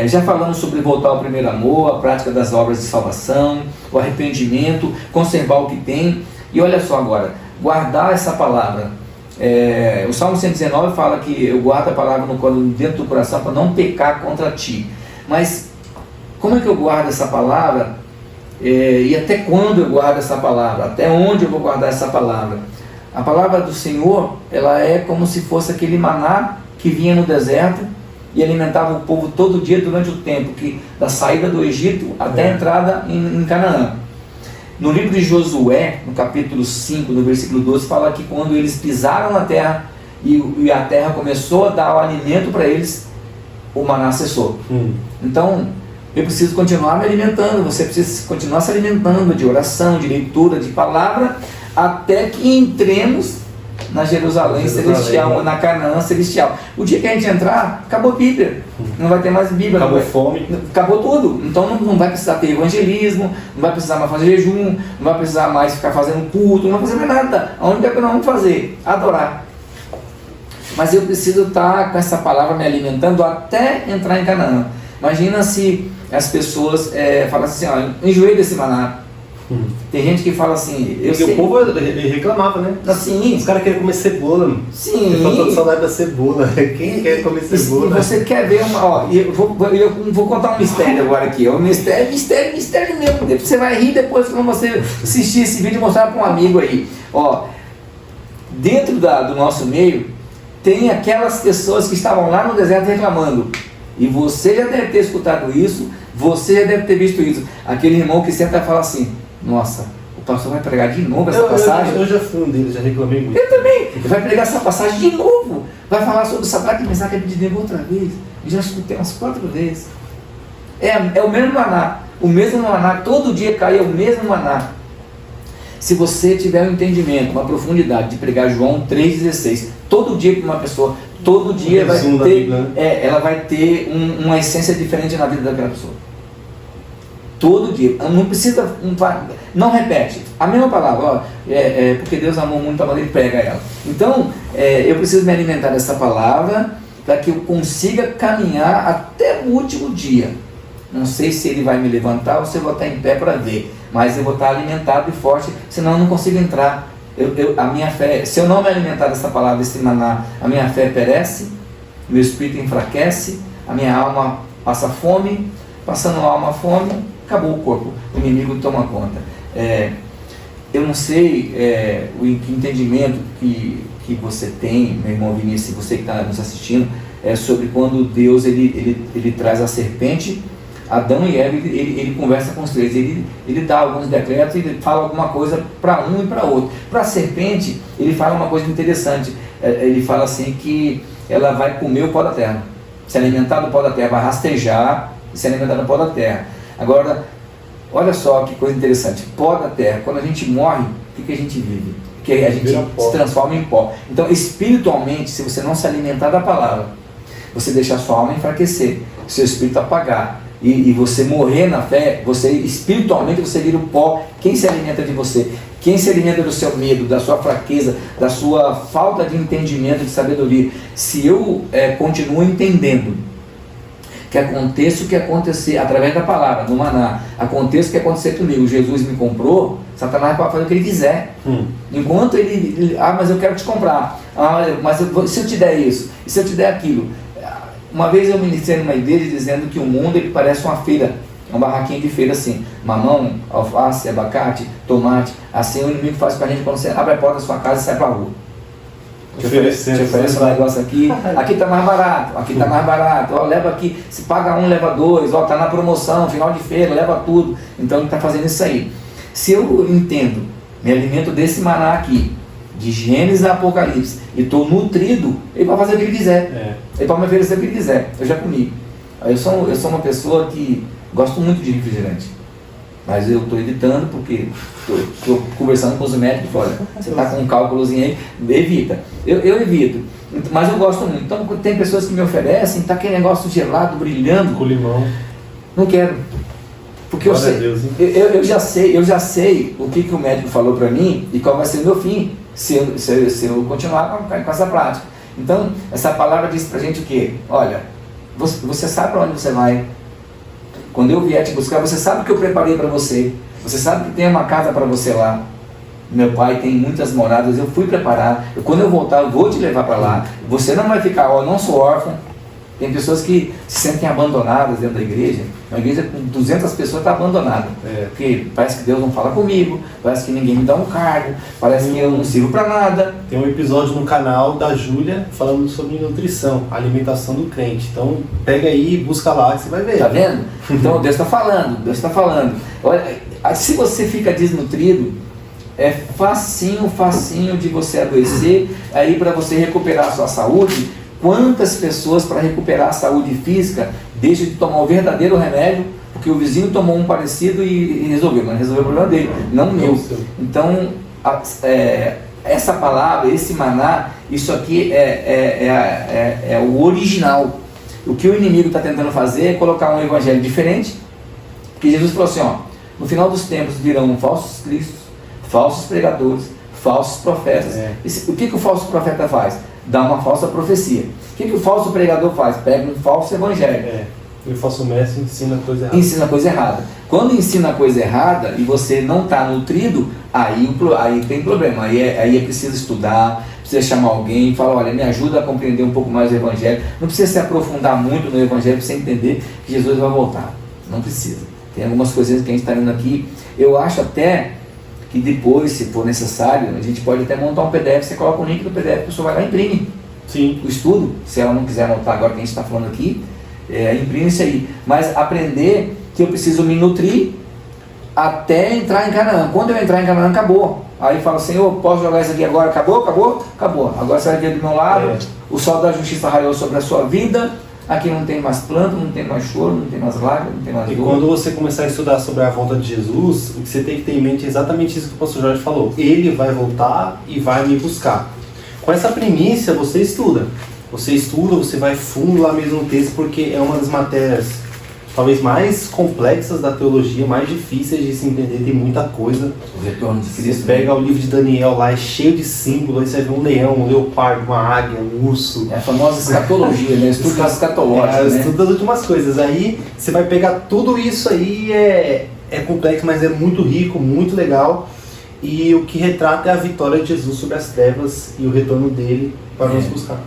Já falamos sobre voltar ao primeiro amor, a prática das obras de salvação, o arrependimento, conservar o que tem. E olha só agora, guardar essa palavra. O Salmo 119 fala que eu guardo a palavra dentro do coração para não pecar contra ti. Mas como é que eu guardo essa palavra? E até quando eu guardo essa palavra? Até onde eu vou guardar essa palavra? A palavra do Senhor, ela é como se fosse aquele maná que vinha no deserto e alimentava o povo todo dia durante o tempo, da saída do Egito até a entrada em Canaã. No livro de Josué, no capítulo 5, no versículo 12, fala que quando eles pisaram na terra e a terra começou a dar o alimento para eles, o maná cessou. Então, eu preciso continuar me alimentando, você precisa continuar se alimentando de oração, de leitura, de palavra, até que entremos na Jerusalém celestial, na Canaã celestial. O dia que a gente entrar, acabou a Bíblia, não vai ter mais Bíblia. Acabou fome. Acabou tudo. Então não vai precisar ter evangelismo, não vai precisar mais fazer jejum, não vai precisar mais ficar fazendo culto, não vai fazer mais nada. A única coisa que nós vamos fazer? Adorar. Mas eu preciso estar com essa palavra me alimentando até entrar em Canaã. Imagina se as pessoas falassem assim, enjoei desse maná. Tem gente que fala assim... O povo reclamava, né? Assim, os caras querem comer cebola. Sim. Eu tô toda saudade da cebola. Quem quer comer cebola? E você quer ver eu vou contar um mistério agora aqui. Um mistério mesmo. Você vai rir depois quando você assistir esse vídeo e mostrar para um amigo aí. Dentro do nosso meio, tem aquelas pessoas que estavam lá no deserto reclamando. E você já deve ter escutado isso, você já deve ter visto isso. Aquele irmão que senta e fala assim, nossa, o pastor vai pregar de novo essa passagem? Eu já fui um deles, já reclamei muito. Eu também. Vai pregar essa passagem de novo. Vai falar sobre Sadraque, Mesaque e Abednego outra vez. Eu já escutei umas 4 vezes. É o mesmo maná. O mesmo maná, todo dia cai o mesmo maná. Se você tiver um entendimento, uma profundidade de pregar João 3,16, todo dia para uma pessoa, todo dia vai ter, ela vai ter uma essência diferente na vida daquela pessoa. Todo dia. Não precisa, não repete. A mesma palavra, porque Deus amou muito a maneira que prega ela. Então, eu preciso me alimentar dessa palavra para que eu consiga caminhar até o último dia. Não sei se ele vai me levantar ou se eu vou estar em pé para ver, mas eu vou estar alimentado e forte, senão eu não consigo entrar. A minha fé, se eu não me alimentar dessa palavra, desse maná, a minha fé perece, meu espírito enfraquece, a minha alma passa fome, passando a alma fome, acabou o corpo, o inimigo toma conta. Eu não sei o entendimento que você tem, meu irmão Vinícius, você que está nos assistindo, sobre quando Deus ele traz a serpente, Adão e Eva, ele conversa com os três, ele dá alguns decretos, ele fala alguma coisa para um e para outro. Para a serpente, ele fala uma coisa interessante, ele fala assim que ela vai comer o pó da terra, se alimentar do pó da terra, vai rastejar e se alimentar do pó da terra. Agora, olha só que coisa interessante, pó da terra, quando a gente morre, o que a gente vive? Que a gente se transforma em pó. Então, espiritualmente, se você não se alimentar da palavra, você deixa a sua alma enfraquecer, seu espírito apagar, e você morrer na fé, você espiritualmente você vira o pó. Quem se alimenta de você? Quem se alimenta do seu medo, da sua fraqueza, da sua falta de entendimento, de sabedoria? Se eu continuo entendendo que aconteça o que acontecer, através da palavra, do maná, aconteça o que acontecer comigo, Jesus me comprou, Satanás pode fazer o que ele quiser. Enquanto ele mas eu quero te comprar, se eu te der isso, e se eu te der aquilo. Uma vez eu ministrei numa igreja dizendo que o mundo ele parece uma feira, uma barraquinha de feira assim, mamão, alface, abacate, tomate, assim o inimigo faz com a gente quando você abre a porta da sua casa e sai para a rua. Te oferece um negócio aqui está mais barato, aqui está mais barato, ó, leva aqui, se paga um, leva dois, ó, está na promoção, final de feira, leva tudo. Então ele está fazendo isso aí. Se eu entendo, me alimento desse maná aqui, de Gênesis a Apocalipse, e estou nutrido, ele vai fazer o que ele quiser, ele pode me oferecer o que ele quiser, eu já comi. Eu sou uma pessoa que gosto muito de refrigerante, mas eu estou evitando porque estou conversando com os médicos, olha, você está com um cálculozinho aí, evita. Eu evito, mas eu gosto muito. Então tem pessoas que me oferecem, está aquele negócio gelado, brilhando, com limão, não quero, porque eu já sei o que o médico falou para mim e qual vai ser o meu fim se eu continuar com essa prática. Então essa palavra diz para a gente o quê? Olha, você sabe para onde você vai. Quando eu vier te buscar, você sabe o que eu preparei para você. Você sabe que tem uma casa para você lá. Meu pai tem muitas moradas, eu fui preparar. Quando eu voltar, eu vou te levar para lá. Você não vai ficar, eu não sou órfão. Tem pessoas que se sentem abandonadas dentro da igreja. Uma igreja com 200 pessoas está abandonada. Porque parece que Deus não fala comigo, parece que ninguém me dá um cargo, parece que eu não sirvo para nada. Tem um episódio no canal da Júlia falando sobre nutrição, alimentação do crente. Então pega aí e busca lá que você vai ver. Tá vendo? Então Deus está falando. Olha, se você fica desnutrido, é facinho de você adoecer, aí para você recuperar a sua saúde. Quantas pessoas para recuperar a saúde física deixam de tomar o verdadeiro remédio porque o vizinho tomou um parecido e resolveu, mas resolveu o problema dele, não o meu. Então essa palavra, esse maná, isso aqui é o original. O que o inimigo está tentando fazer é colocar um evangelho diferente, porque Jesus falou assim, ó, no final dos tempos virão falsos cristos, falsos pregadores, falsos profetas. O que o falso profeta faz? Dá uma falsa profecia. O que o falso pregador faz? Pega um falso evangelho. E o falso mestre ensina coisa errada. Ensina coisa errada. Quando ensina coisa errada e você não está nutrido, aí tem problema. Aí é preciso estudar, precisa chamar alguém e falar, olha, me ajuda a compreender um pouco mais o evangelho. Não precisa se aprofundar muito no evangelho para você entender que Jesus vai voltar. Não precisa. Tem algumas coisinhas que a gente está vendo aqui. Eu acho até que depois, se for necessário, a gente pode até montar um PDF, você coloca o link do PDF, a pessoa vai lá e imprime. Sim. O estudo, se ela não quiser anotar agora que a gente está falando aqui, imprime isso aí. Mas aprender que eu preciso me nutrir até entrar em Canaã. Quando eu entrar em Canaã, acabou. Aí fala, Senhor, posso jogar isso aqui agora? Acabou? Agora você vai ver do meu lado, o sol da justiça raiou sobre a sua vida. Aqui não tem mais planto, não tem mais choro, não tem mais lágrimas, não tem mais dor. E quando você começar a estudar sobre a volta de Jesus, o que você tem que ter em mente é exatamente isso que o pastor Jorge falou. Ele vai voltar e vai me buscar. Com essa primícia, você estuda. Você vai fundo lá mesmo no texto, porque é uma das matérias talvez mais complexas da teologia, mais difíceis de se entender, tem muita coisa. O retorno de Você Cristo. pega o livro de Daniel lá, é cheio de símbolos, aí você vê um leão, um leopardo, uma águia, um urso. É a famosa escatologia, né? Estudo escatológico, né? Estudo das últimas coisas. Aí você vai pegar tudo isso aí, é complexo, mas é muito rico, muito legal. E o que retrata é a vitória de Jesus sobre as trevas e o retorno dele para nos buscar.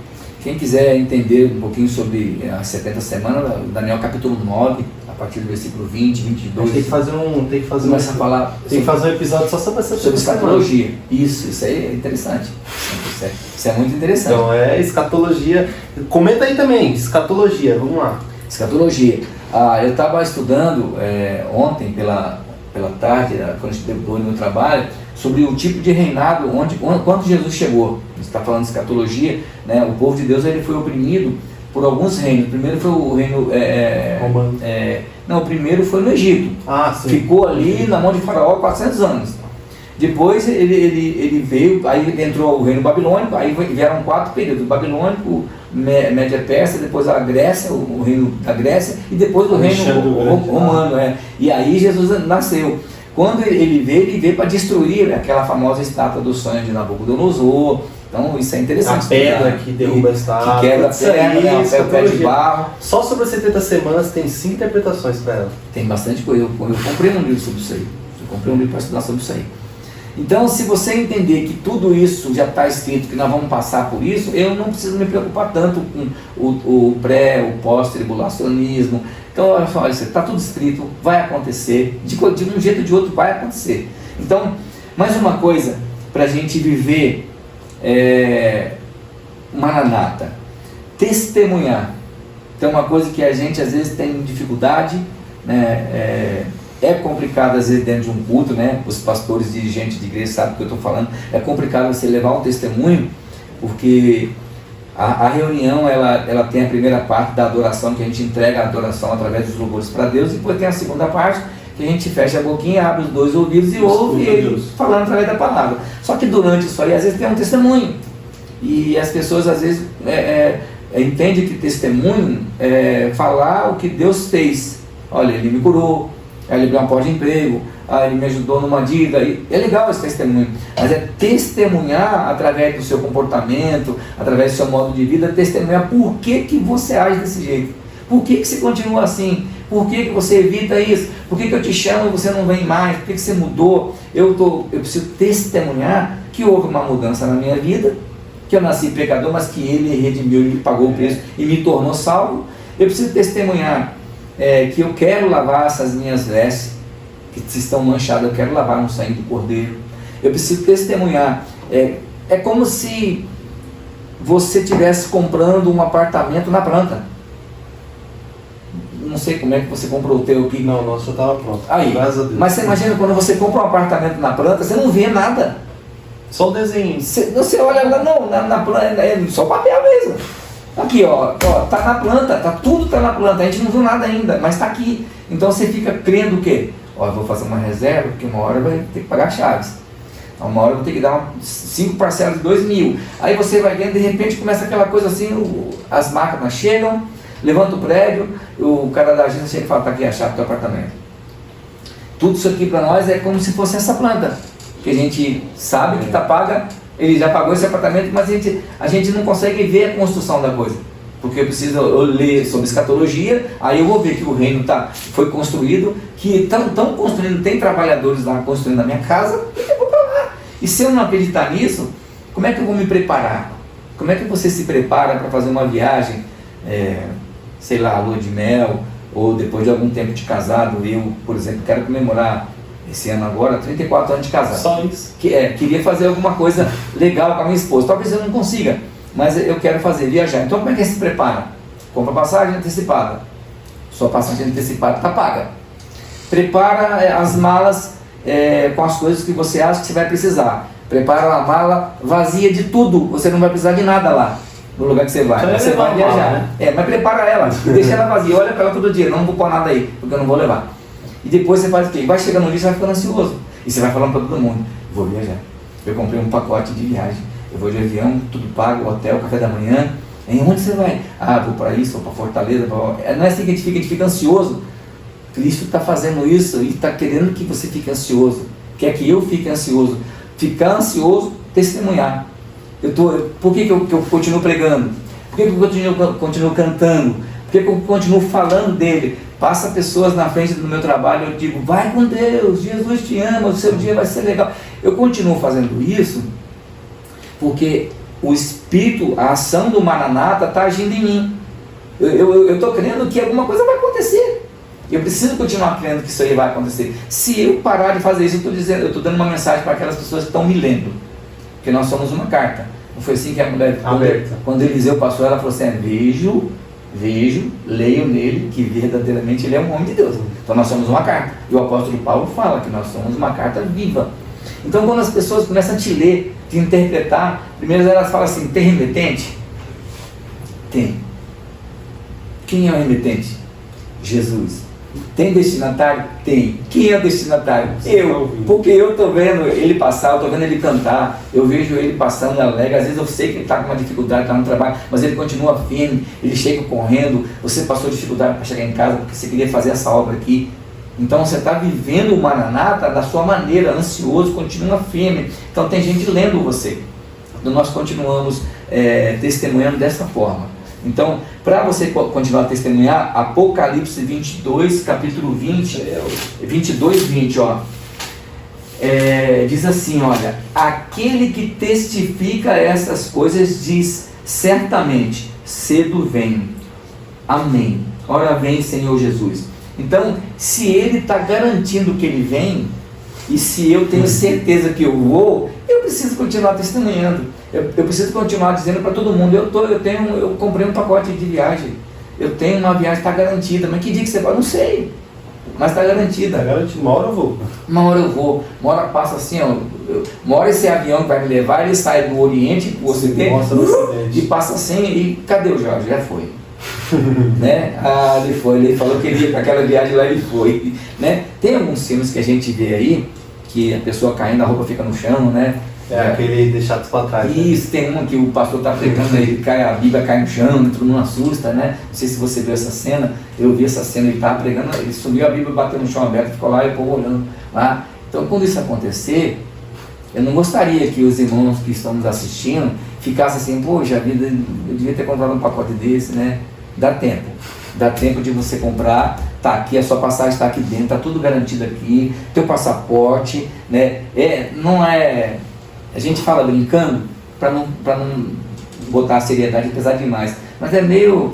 Quem quiser entender um pouquinho sobre as 70 semanas, Daniel capítulo 9, a partir do versículo 20, 22. Tem que fazer começa a falar tem que fazer um episódio só sobre essa sobre escatologia. Isso aí é interessante. Isso é muito interessante. Então é escatologia. Comenta aí também, escatologia, vamos lá. Escatologia. Eu estava estudando ontem pela tarde, quando a gente deu no trabalho, sobre o tipo de reinado, quando Jesus chegou. A gente está falando de escatologia, né? O povo de Deus ele foi oprimido por alguns reinos. O primeiro foi o reino romano. Não, o primeiro foi no Egito. Sim. Ficou ali na mão de Faraó 400 anos. Depois ele veio, aí entrou o reino babilônico, aí vieram 4 períodos: o babilônico, Média Persa, depois a Grécia, o reino da Grécia, e depois o reino romano. E aí Jesus nasceu. Quando ele veio para destruir aquela famosa estátua do sonho de Nabucodonosor. Então isso é interessante. A pedra que derruba a estátua. Que quebra a pedra, a pedra de barro. Só sobre as 70 semanas tem 5 interpretações para ela. Tem bastante coisa. Eu comprei um livro sobre isso aí. Eu comprei um livro para estudar sobre isso aí. Então, se você entender que tudo isso já está escrito, que nós vamos passar por isso, eu não preciso me preocupar tanto com o pós-tribulacionismo. Então, olha só, está tudo escrito, vai acontecer, de um jeito ou de outro vai acontecer. Então, mais uma coisa para a gente viver Maranata, testemunhar. Então, uma coisa que a gente às vezes tem dificuldade, né? É complicado às vezes dentro de um culto, né? Os pastores, dirigentes de igreja sabem o que eu estou falando. É complicado você levar um testemunho, porque a reunião ela tem a primeira parte da adoração, que a gente entrega a adoração através dos louvores para Deus, e depois tem a segunda parte, que a gente fecha a boquinha, abre os 2 ouvidos e ouve ele falando através da palavra. Só que durante isso aí, às vezes tem um testemunho, e as pessoas às vezes entendem que testemunho é falar o que Deus fez. Olha, ele me curou, ele abriu uma porta de emprego, ele me ajudou numa dívida. É legal esse testemunho, mas é testemunhar através do seu comportamento, através do seu modo de vida, testemunhar por que você age desse jeito, por que você continua assim, por que você evita isso, por que eu te chamo e você não vem mais, por que você mudou. Eu preciso testemunhar que houve uma mudança na minha vida, que eu nasci pecador, mas que ele redimiu, ele pagou o preço e me tornou salvo. Eu preciso testemunhar que eu quero lavar essas minhas vestes que estão manchadas, eu quero lavar no sangue do Cordeiro. Eu preciso testemunhar. É como se você estivesse comprando um apartamento na planta. Não sei como é que você comprou o teu aqui. Não, o nosso já estava pronto. Aí, graças a Deus. mas você imagina quando você compra um apartamento na planta, você não vê nada. Só o desenho. Você olha lá, não, na planta, é só papel mesmo. Aqui, ó, tá na planta, tudo tá na planta, a gente não viu nada ainda, mas tá aqui. Então você fica crendo o quê? Eu vou fazer uma reserva, porque uma hora vai ter que pagar chaves. Uma hora eu vou ter que dar 5 parcelas de 2 mil. Aí você vai vendo, de repente começa aquela coisa assim, as máquinas chegam, levanta o prédio, o cara da agência chega e fala, tá aqui a chave do teu apartamento. Tudo isso aqui para nós é como se fosse essa planta, que a gente sabe que tá paga. Ele já pagou esse apartamento, mas a gente não consegue ver a construção da coisa. Porque eu ler sobre escatologia, aí eu vou ver que o reino foi construído, que estão construindo, tem trabalhadores lá construindo a minha casa, e eu vou para lá. E se eu não acreditar nisso, como é que eu vou me preparar? Como é que você se prepara para fazer uma viagem, sei lá, lua de mel, ou depois de algum tempo de casado? Eu, por exemplo, quero comemorar esse ano agora, 34 anos de casado. Só isso. Queria fazer alguma coisa legal com a minha esposa. Talvez eu não consiga, mas eu quero fazer, viajar. Então como é que se prepara? Compra passagem antecipada. Sua passagem antecipada está paga. Prepara as malas com as coisas que você acha que você vai precisar. Prepara a mala vazia de tudo. Você não vai precisar de nada lá, no lugar que você vai. Você vai viajar. Mala, né? Mas prepara ela, deixa ela vazia. Olha para ela todo dia. Não vou pôr nada aí, porque eu não vou levar. E depois você faz o quê? Vai chegando no dia, você vai ficando ansioso. E você vai falando para todo mundo, vou viajar. Eu comprei um pacote de viagem. Eu vou de avião, tudo pago, hotel, café da manhã. Em onde você vai? Vou para isso, vou para Fortaleza. Não é assim que a gente fica ansioso. Cristo está fazendo isso e está querendo que você fique ansioso, quer que eu fique ansioso. Ficar ansioso, testemunhar. Por que eu continuo pregando? Por que eu continuo cantando? Por que eu continuo falando dele? Passa pessoas na frente do meu trabalho, eu digo, vai com Deus, Jesus te ama, o seu dia vai ser legal. Eu continuo fazendo isso porque o Espírito, a ação do Maranata está agindo em mim. Eu estou crendo que alguma coisa vai acontecer. Eu preciso continuar crendo que isso aí vai acontecer. Se eu parar de fazer isso, eu estou dando uma mensagem para aquelas pessoas que estão me lendo. Porque nós somos uma carta. Não foi assim que a mulher, quando Eliseu passou, ela falou assim, vejo, leio nele que verdadeiramente ele é um homem de Deus. Então nós somos uma carta. E o apóstolo Paulo fala que nós somos uma carta viva. Então quando as pessoas começam a te ler, te interpretar, primeiro elas falam assim, tem remetente? Tem. Quem é o remetente? Jesus. Tem destinatário? Tem. Quem é o destinatário? Eu. Porque eu estou vendo ele passar, eu estou vendo ele cantar, eu vejo ele passando alegre. Às vezes eu sei que ele está com uma dificuldade, está no trabalho, mas ele continua firme, ele chega correndo. Você passou dificuldade para chegar em casa porque você queria fazer essa obra aqui. Então você está vivendo o Maranata da sua maneira, ansioso, continua firme. Então tem gente lendo você. Então nós continuamos testemunhando dessa forma. Então, para você continuar a testemunhar, Apocalipse 22, capítulo 20, 22, 20, ó, diz assim, olha, aquele que testifica essas coisas diz, certamente, cedo venho, amém, ora vem Senhor Jesus. Então, se ele está garantindo que ele vem, e se eu tenho certeza que eu vou, eu preciso continuar testemunhando. Eu preciso continuar dizendo para todo mundo, eu comprei um pacote de viagem, eu tenho uma viagem que está garantida, mas que dia que você vai? Não sei, mas está garantida. Está garantida, uma hora eu vou. Uma hora eu vou, uma hora passa assim, ó, uma hora esse avião que vai me levar, ele sai do Oriente para o Ocidente, e passa assim, e cadê o Jorge? Já foi. Né? Ele foi, ele falou que ele ia para aquela viagem lá, ele foi. Né? Tem alguns filmes que a gente vê aí, que a pessoa caindo, a roupa fica no chão, né? Aquele deixado para trás. Isso, né? Tem uma que o pastor está pregando, ele cai, a Bíblia cai no chão, todo mundo assusta, né? Não sei se você viu essa cena, eu vi essa cena, ele estava pregando, ele subiu a Bíblia, bateu no chão aberto, ficou lá e o povo olhando lá. Então quando isso acontecer, eu não gostaria que os irmãos que estão nos assistindo ficassem assim, poxa vida, eu devia ter comprado um pacote desse, né? Dá tempo de você comprar, tá aqui, a sua passagem está aqui dentro, está tudo garantido aqui, teu passaporte, né? Não é, a gente fala brincando para não botar a seriedade pesar demais, mas é meio,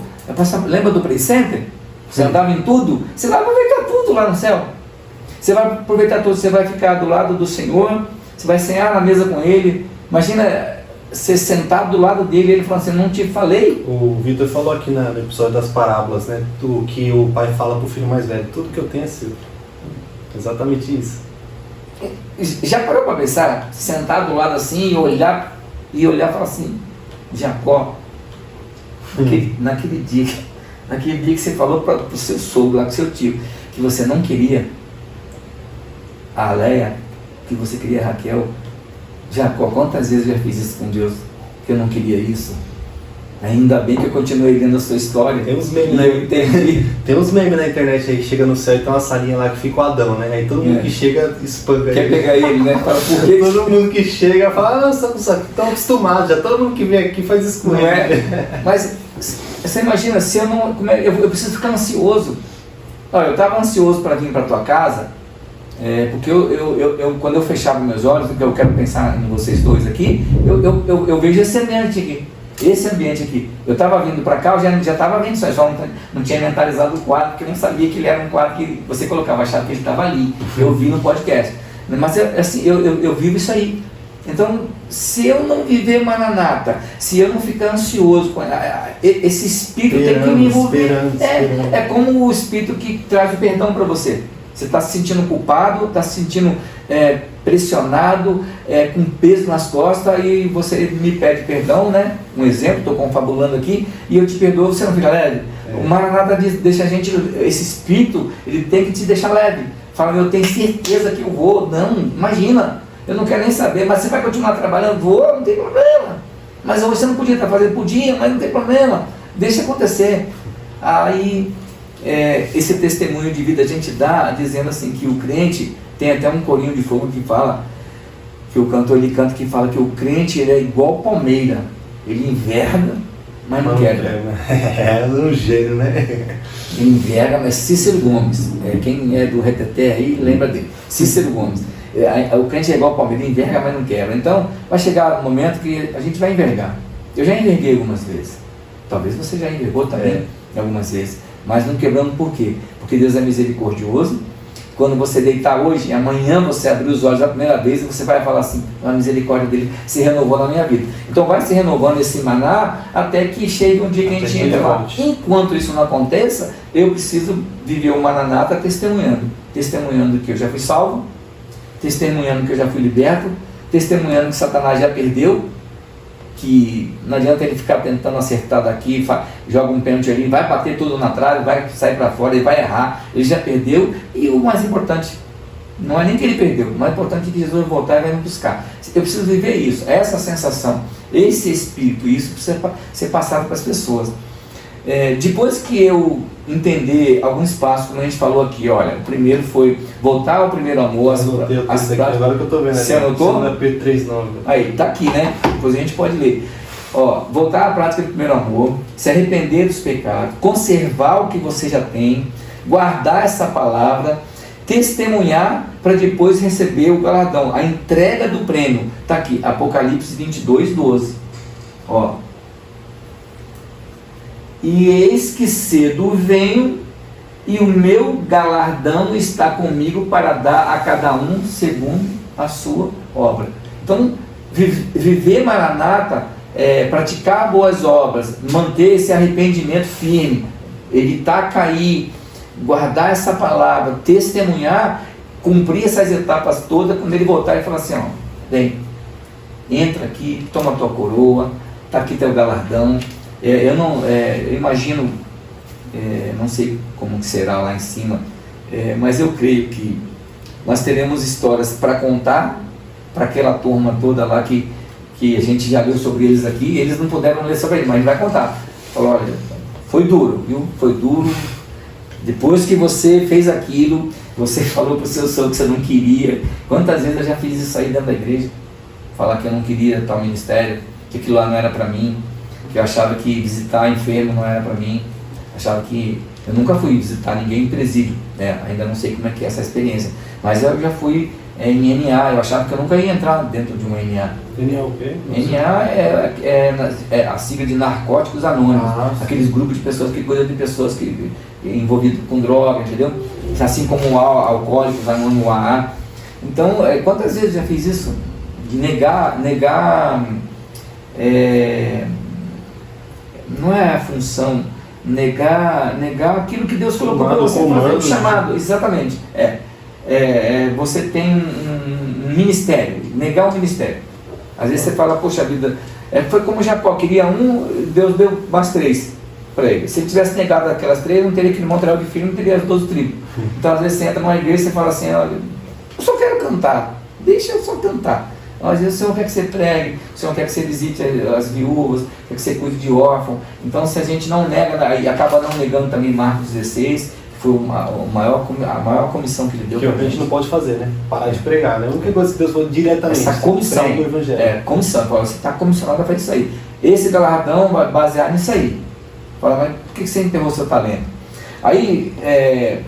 lembra do Play Center? Você andava em tudo, você vai aproveitar tudo lá no céu, você vai aproveitar tudo, você vai ficar do lado do Senhor, você vai sentar na mesa com Ele, imagina ser sentado do lado dele, ele falando assim, não te falei? O Vitor falou aqui no episódio das parábolas, né? Que o pai fala pro filho mais velho, tudo que eu tenho é seu. Exatamente isso. Já parou para pensar, sentar do lado assim e olhar e falar assim, Jacó, naquele dia que você falou para o seu sogro, lá com o seu tio, que você não queria a Leia, que você queria a Raquel, Jacó, quantas vezes eu já fiz isso com Deus, que eu não queria isso? Ainda bem que eu continuei lendo a sua história. Tem uns memes, tem uns memes na internet aí que chega no céu e tem uma salinha lá que fica o Adão, né? Aí todo mundo que chega espanca ele. Quer pegar ele, né? Fala, por que todo mundo que chega fala, estão acostumados, já todo mundo que vem aqui faz isso com ele. Mas você imagina, se eu não. Eu preciso ficar ansioso. Olha, eu estava ansioso para vir para tua casa. Porque quando eu fechava meus olhos, porque eu quero pensar em vocês dois aqui, eu vejo esse ambiente aqui. Eu estava vindo para cá, eu já estava vendo isso, eu só não tinha mentalizado o quadro, porque eu não sabia que ele era um quadro que você colocava, achava que ele estava ali. Eu vi no podcast. Mas assim, eu vivo isso aí. Então, se eu não viver Maranata, se eu não ficar ansioso, esse espírito tem que me envolver. É como o espírito que traz o perdão para você. Você está se sentindo culpado, está se sentindo pressionado, com peso nas costas, e você me pede perdão, né? Um exemplo, estou confabulando aqui, e eu te perdoo, você não fica leve? O Maranata deixa a gente, esse espírito, ele tem que te deixar leve. Fala, eu tenho certeza que eu vou. Não, imagina, eu não quero nem saber, mas você vai continuar trabalhando? Vou, não tem problema. Mas você não podia estar fazendo, podia, mas não tem problema, deixa acontecer. Aí esse testemunho de vida a gente dá dizendo assim que o crente, tem até um corinho de fogo que fala, que o cantor ele canta, que fala que o crente ele é igual palmeira, ele enverga, mas não quebra. É um gênio, né? Ele enverga, mas Cícero Gomes, quem é do Reteté aí lembra dele, Cícero Gomes. O crente é igual palmeira, ele enverga, mas não quebra. Então vai chegar um momento que a gente vai envergar. Eu já enverguei algumas vezes, talvez você já envergou também algumas vezes, mas não quebramos por quê? Porque Deus é misericordioso. Quando você deitar hoje e amanhã você abrir os olhos a primeira vez, você vai falar assim, a misericórdia dele se renovou na minha vida. Então vai se renovando esse maná até que chegue um dia que a gente entra lá. Enquanto isso não aconteça, eu preciso viver o Maranata testemunhando que eu já fui salvo, testemunhando que eu já fui liberto, testemunhando que Satanás já perdeu, que não adianta ele ficar tentando acertar daqui, joga um pênalti ali, vai bater tudo na trave, vai sair para fora, ele vai errar, ele já perdeu. E o mais importante, não é nem que ele perdeu, o mais importante é que Jesus vai voltar e vai me buscar. Eu preciso viver isso, essa sensação, esse espírito, isso precisa ser passado para as pessoas. Depois que eu entender alguns passos, como a gente falou aqui, olha, o primeiro foi voltar ao primeiro amor. Agora que eu estou vendo. Você anotou? Não é P3 não. Aí, está aqui, né? Depois a gente pode ler. Voltar à prática do primeiro amor, se arrepender dos pecados, conservar o que você já tem, guardar essa palavra, testemunhar para depois receber o galardão, a entrega do prêmio. Está aqui, Apocalipse 22:12. E eis que cedo venho, e o meu galardão está comigo para dar a cada um segundo a sua obra. Então, viver Maranata, praticar boas obras, manter esse arrependimento firme, evitar cair, guardar essa palavra, testemunhar, cumprir essas etapas todas. Quando ele voltar e falar assim, vem, entra aqui, toma tua coroa, está aqui teu galardão. Eu imagino, não sei como que será lá em cima, mas eu creio que nós teremos histórias para contar para aquela turma toda lá que a gente já leu sobre eles aqui. Eles não puderam ler sobre ele, mas a gente vai contar. Falou, olha, foi duro, viu? Foi duro. Depois que você fez aquilo, você falou para o seu sogro que você não queria. Quantas vezes eu já fiz isso aí dentro da igreja? Falar que eu não queria tal ministério, que aquilo lá não era para mim, que eu achava que visitar enfermo não era para mim, achava que... Eu nunca fui visitar ninguém em presídio, ainda não sei como é que é essa experiência, mas eu já fui em NA, eu achava que eu nunca ia entrar dentro de uma NA. NA é o quê? NA é a sigla de Narcóticos Anônimos, aqueles grupos de pessoas que cuidam de pessoas que envolvidas com droga, entendeu? Assim como o Alcoólicos Anônimos, o AA. Então, quantas vezes eu já fiz isso? De negar não é a função, negar aquilo que Deus colocou para você fazer, o chamado, exatamente. Você tem um ministério, negar o ministério. Às vezes você fala, poxa vida, foi como Jacó, queria um, Deus deu mais 3 para ele. Se ele tivesse negado aquelas 3, não teria que ir no Montreal de Filho, não teria as 12 tribos. Então às vezes você entra numa igreja e você fala assim, olha, eu só quero cantar, deixa eu só cantar. Às vezes o Senhor quer que você pregue, o Senhor quer que você visite as viúvas, quer que você cuide de órfão. Então, se a gente não nega, e acaba não negando também Marcos 16, que foi a maior comissão que ele deu. Que a gente não pode fazer, né? Parar de pregar, né? A única coisa que Deus falou diretamente. Essa comissão do Evangelho. Comissão. Você está comissionado a fazer isso aí. Esse galardão vai basear nisso aí. Fala, mas por que você enterrou seu talento? Aí,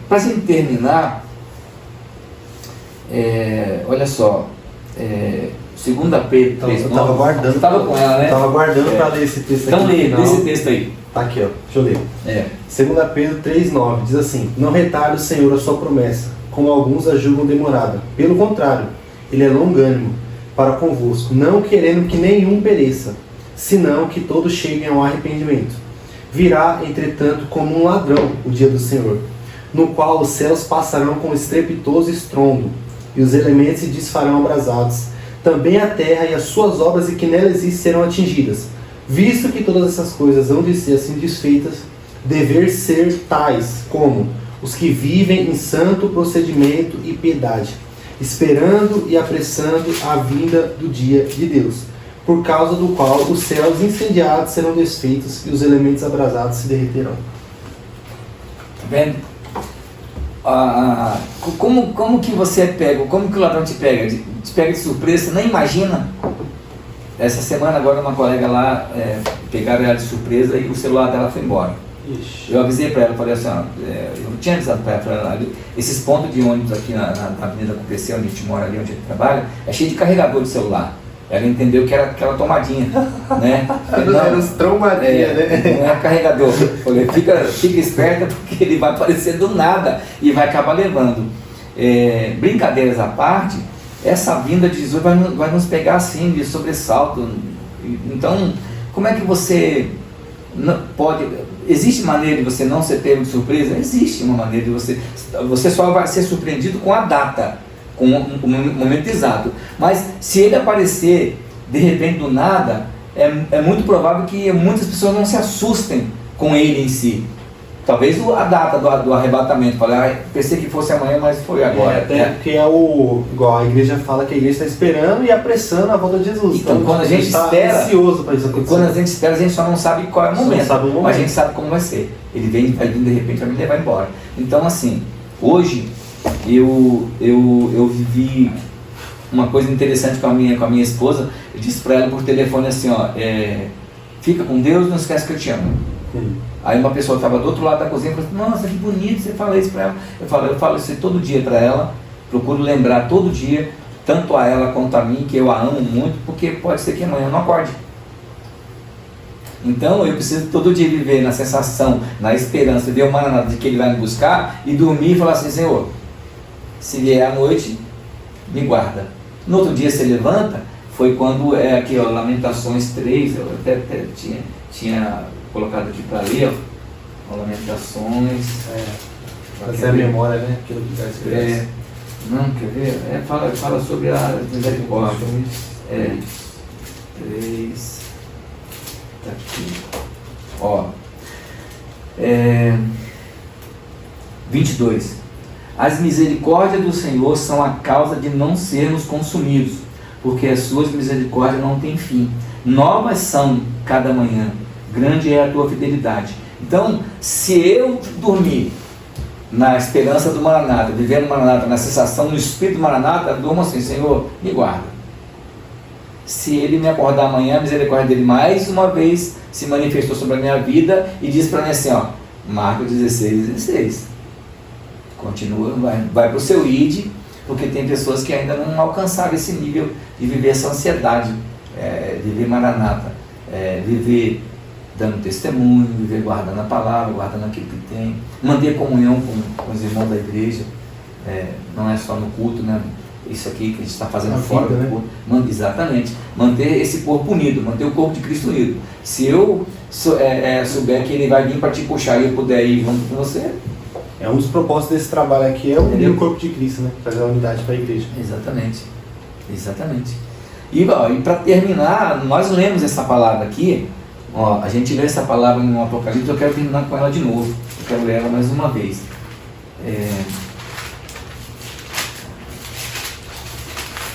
para a gente terminar, olha só. 2 Pedro 3:9. Eu estava guardando. Você estava com ela, né? Estava guardando para ler esse texto aqui. Então lê esse texto aí. Tá aqui, deixa eu ler. 2 Pedro 3:9 diz assim: não retarde o Senhor a sua promessa, como alguns a julgam demorada. Pelo contrário, ele é longânimo para convosco, não querendo que nenhum pereça, senão que todos cheguem ao arrependimento. Virá, entretanto, como um ladrão o dia do Senhor, no qual os céus passarão com estrepitoso estrondo, e os elementos se desfarão abrasados. Também a terra e as suas obras e que nela existem serão atingidas. Visto que todas essas coisas hão de ser assim desfeitas, dever ser tais como os que vivem em santo procedimento e piedade, esperando e apressando a vinda do dia de Deus, por causa do qual os céus incendiados serão desfeitos e os elementos abrasados se derreterão. Tá vendo? Como que você é pego? Como que o ladrão te pega? Te pega de surpresa, você nem imagina. Essa semana agora uma colega lá, pegaram ela de surpresa e o celular dela foi embora. Ixi. Eu avisei para ela, falei assim, eu não tinha avisado para ela, esses pontos de ônibus aqui na Avenida Cupecê, onde a gente mora ali, onde a gente trabalha, é cheio de carregador de celular. Ela entendeu que era aquela tomadinha, né? Era os trombadinhas, né? Não é carregador. Eu falei, fica esperta porque ele vai aparecer do nada e vai acabar levando. Brincadeiras à parte, essa vinda de Jesus vai nos pegar assim, de sobressalto. Então, como é que você não pode... Existe maneira de você não ser pego de surpresa? Existe uma maneira de você só vai ser surpreendido com a data, com o momento exato. Mas se ele aparecer de repente do nada, é muito provável que muitas pessoas não se assustem com ele em si. Talvez a data do arrebatamento, pensei que fosse amanhã, mas foi agora. Porque igual a igreja fala que a igreja está esperando e apressando a volta de Jesus. Então quando a gente espera, ansioso para isso acontecer. Quando a gente espera, a gente só não sabe qual é o momento, mas a gente sabe como vai ser. Ele vai vir de repente, vai me levar embora. Então assim, hoje eu vivi uma coisa interessante com a minha esposa. Eu disse para ela por telefone assim, fica com Deus, não esquece que eu te amo. Aí uma pessoa estava do outro lado da cozinha e falou assim, nossa, que bonito você fala isso para ela. Eu falo isso todo dia para ela, procuro lembrar todo dia, tanto a ela quanto a mim, que eu a amo muito, porque pode ser que amanhã eu não acorde. Então eu preciso todo dia viver na sensação, na esperança, ver o Maranata de que ele vai me buscar e dormir e falar assim, Senhor, se vier à noite, me guarda. No outro dia você levanta, foi quando aqui, Lamentações 3, eu até tinha colocado aqui para ler, Lamentações. Essa é a memória, né? Aquilo que está escrito. Não, quer ver? Fala sobre a misericórdia. 3. Tá aqui. 22. As misericórdias do Senhor são a causa de não sermos consumidos, porque as suas misericórdias não têm fim. Novas são cada manhã. Grande é a tua fidelidade. Então, se eu dormir na esperança do Maranata, vivendo o Maranata, na sensação, no espírito do Maranata, durmo assim, Senhor, me guarda. Se ele me acordar amanhã, a misericórdia dele mais uma vez se manifestou sobre a minha vida e diz para mim assim, Marcos 16:16. Continua, vai para o seu id, porque tem pessoas que ainda não alcançaram esse nível de viver essa ansiedade, viver Maranata, viver dando testemunho, viver guardando a palavra, guardando aquilo que tem, manter comunhão com os irmãos da igreja, não é só no culto, né? Isso aqui que a gente está fazendo fora do corpo, exatamente, manter esse corpo unido, manter o corpo de Cristo unido. Se eu souber que ele vai vir para te puxar e eu puder ir junto com você, um dos propósitos desse trabalho aqui é unir o corpo de Cristo, né? Fazer a unidade para a igreja. Exatamente. E para terminar, nós lemos essa palavra aqui. A gente lê essa palavra no Apocalipse, eu quero terminar com ela de novo. Eu quero ler ela mais uma vez.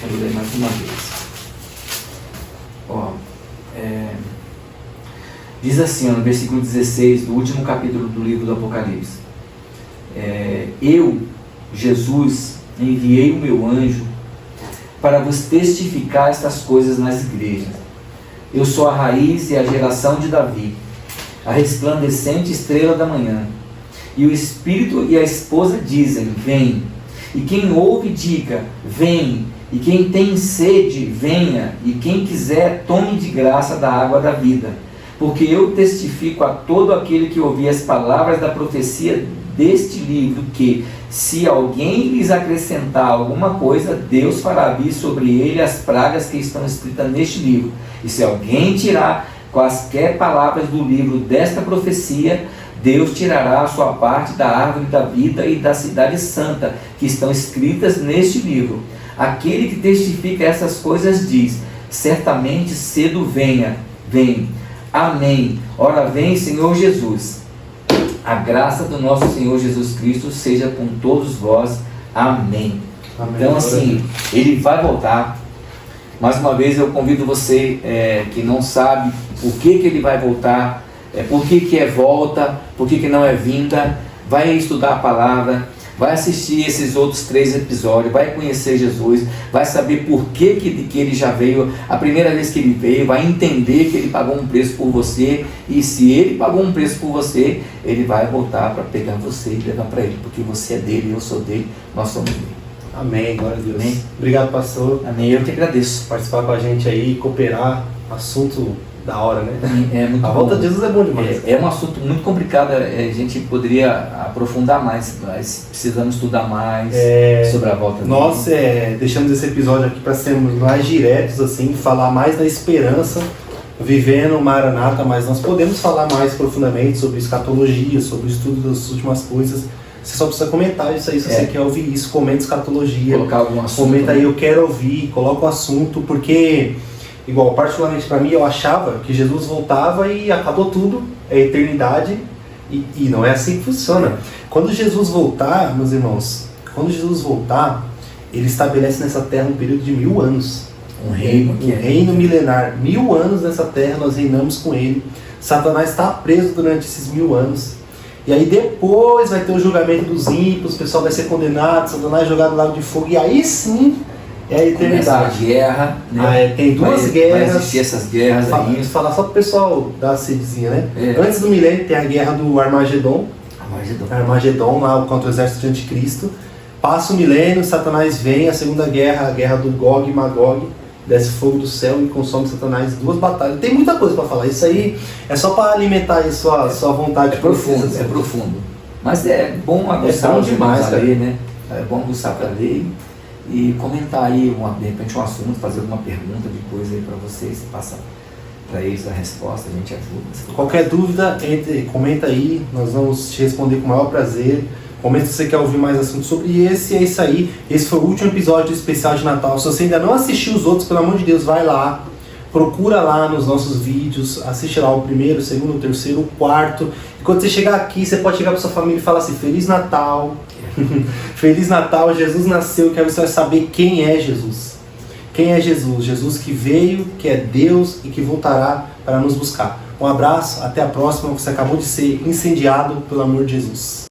Quero ler mais uma vez. Diz assim, no versículo 16, do último capítulo do livro do Apocalipse. Eu, Jesus, enviei o meu anjo para vos testificar estas coisas nas igrejas. Eu sou a raiz e a geração de Davi, a resplandecente estrela da manhã. E o Espírito e a esposa dizem, vem. E quem ouve, diga, vem. E quem tem sede, venha. E quem quiser, tome de graça da água da vida. Porque eu testifico a todo aquele que ouvir as palavras da profecia deste livro, que se alguém lhes acrescentar alguma coisa, Deus fará vir sobre ele as pragas que estão escritas neste livro. E se alguém tirar quaisquer palavras do livro desta profecia, Deus tirará a sua parte da árvore da vida e da cidade santa, que estão escritas neste livro. Aquele que testifica essas coisas diz, certamente cedo vem. Amém. Ora vem, Senhor Jesus. A graça do nosso Senhor Jesus Cristo seja com todos vós. Amém. Então assim, ele vai voltar. Mais uma vez eu convido você que não sabe por que ele vai voltar, por que é volta, por que não é vinda. vai estudar a palavra, vai assistir esses outros 3 episódios, vai conhecer Jesus, vai saber por que ele já veio, a primeira vez que ele veio, vai entender que ele pagou um preço por você, e se ele pagou um preço por você, ele vai voltar para pegar você e levar para ele, porque você é dele, eu sou dele, nós somos dele. Amém, glória a Deus. Amém. Obrigado, pastor. Amém, eu que agradeço. Participar com a gente aí, cooperar, assunto da hora, né? É muito A volta bom. de Jesus é bom demais. É um assunto muito complicado, a gente poderia aprofundar mais, mas precisamos estudar mais sobre a volta dele. Nós deixamos esse episódio aqui para sermos mais diretos, assim, falar mais da esperança, vivendo o Maranata, mas nós podemos falar mais profundamente sobre escatologia, sobre o estudo das últimas coisas. Você só precisa comentar isso aí, se você quer ouvir isso, comenta escatologia, colocar algum assunto, comenta aí, eu quero ouvir, coloca o assunto, porque, igual, particularmente para mim, eu achava que Jesus voltava e acabou tudo, é eternidade, e não é assim que funciona. Quando Jesus voltar, meus irmãos, quando Jesus voltar, ele estabelece nessa terra um período de 1000 anos. Um reino, reino milenar. 1000 anos nessa terra, nós reinamos com ele. Satanás está preso durante esses 1000 anos. E aí depois vai ter o julgamento dos ímpios, o pessoal vai ser condenado, Satanás jogado no lago de fogo, e aí sim é a eternidade. Começa a guerra, né? Tem duas guerras. Vai existir essas guerras aí. Falar só pro pessoal dar a sedezinha, né? Antes do milênio tem a guerra do Armagedon. Armagedon, lá contra o exército de Anticristo. Passa o milênio, Satanás vem, a segunda guerra, a guerra do Gog e Magog. Desce fogo do céu e consome Satanás, 2 batalhas. Tem muita coisa para falar. Isso aí é só para alimentar aí sua vontade. É profundo. Mas é bom aguçar bom demais, para ler, né? É bom aguçar para ler e comentar aí, de repente, um assunto, fazer alguma pergunta de coisa aí para vocês, passa para eles a resposta, a gente ajuda. Qualquer dúvida, comenta aí, nós vamos te responder com o maior prazer. Comenta se você quer ouvir mais assuntos sobre esse, é isso aí. Esse foi o último episódio especial de Natal. Se você ainda não assistiu os outros, pelo amor de Deus, vai lá, procura lá nos nossos vídeos, assiste lá o primeiro, o segundo, o terceiro, o quarto. E quando você chegar aqui, você pode chegar para sua família e falar assim: Feliz Natal, Feliz Natal, Jesus nasceu, que aí você vai saber quem é Jesus. Quem é Jesus? Jesus que veio, que é Deus e que voltará para nos buscar. Um abraço, até a próxima. Você acabou de ser incendiado pelo amor de Jesus.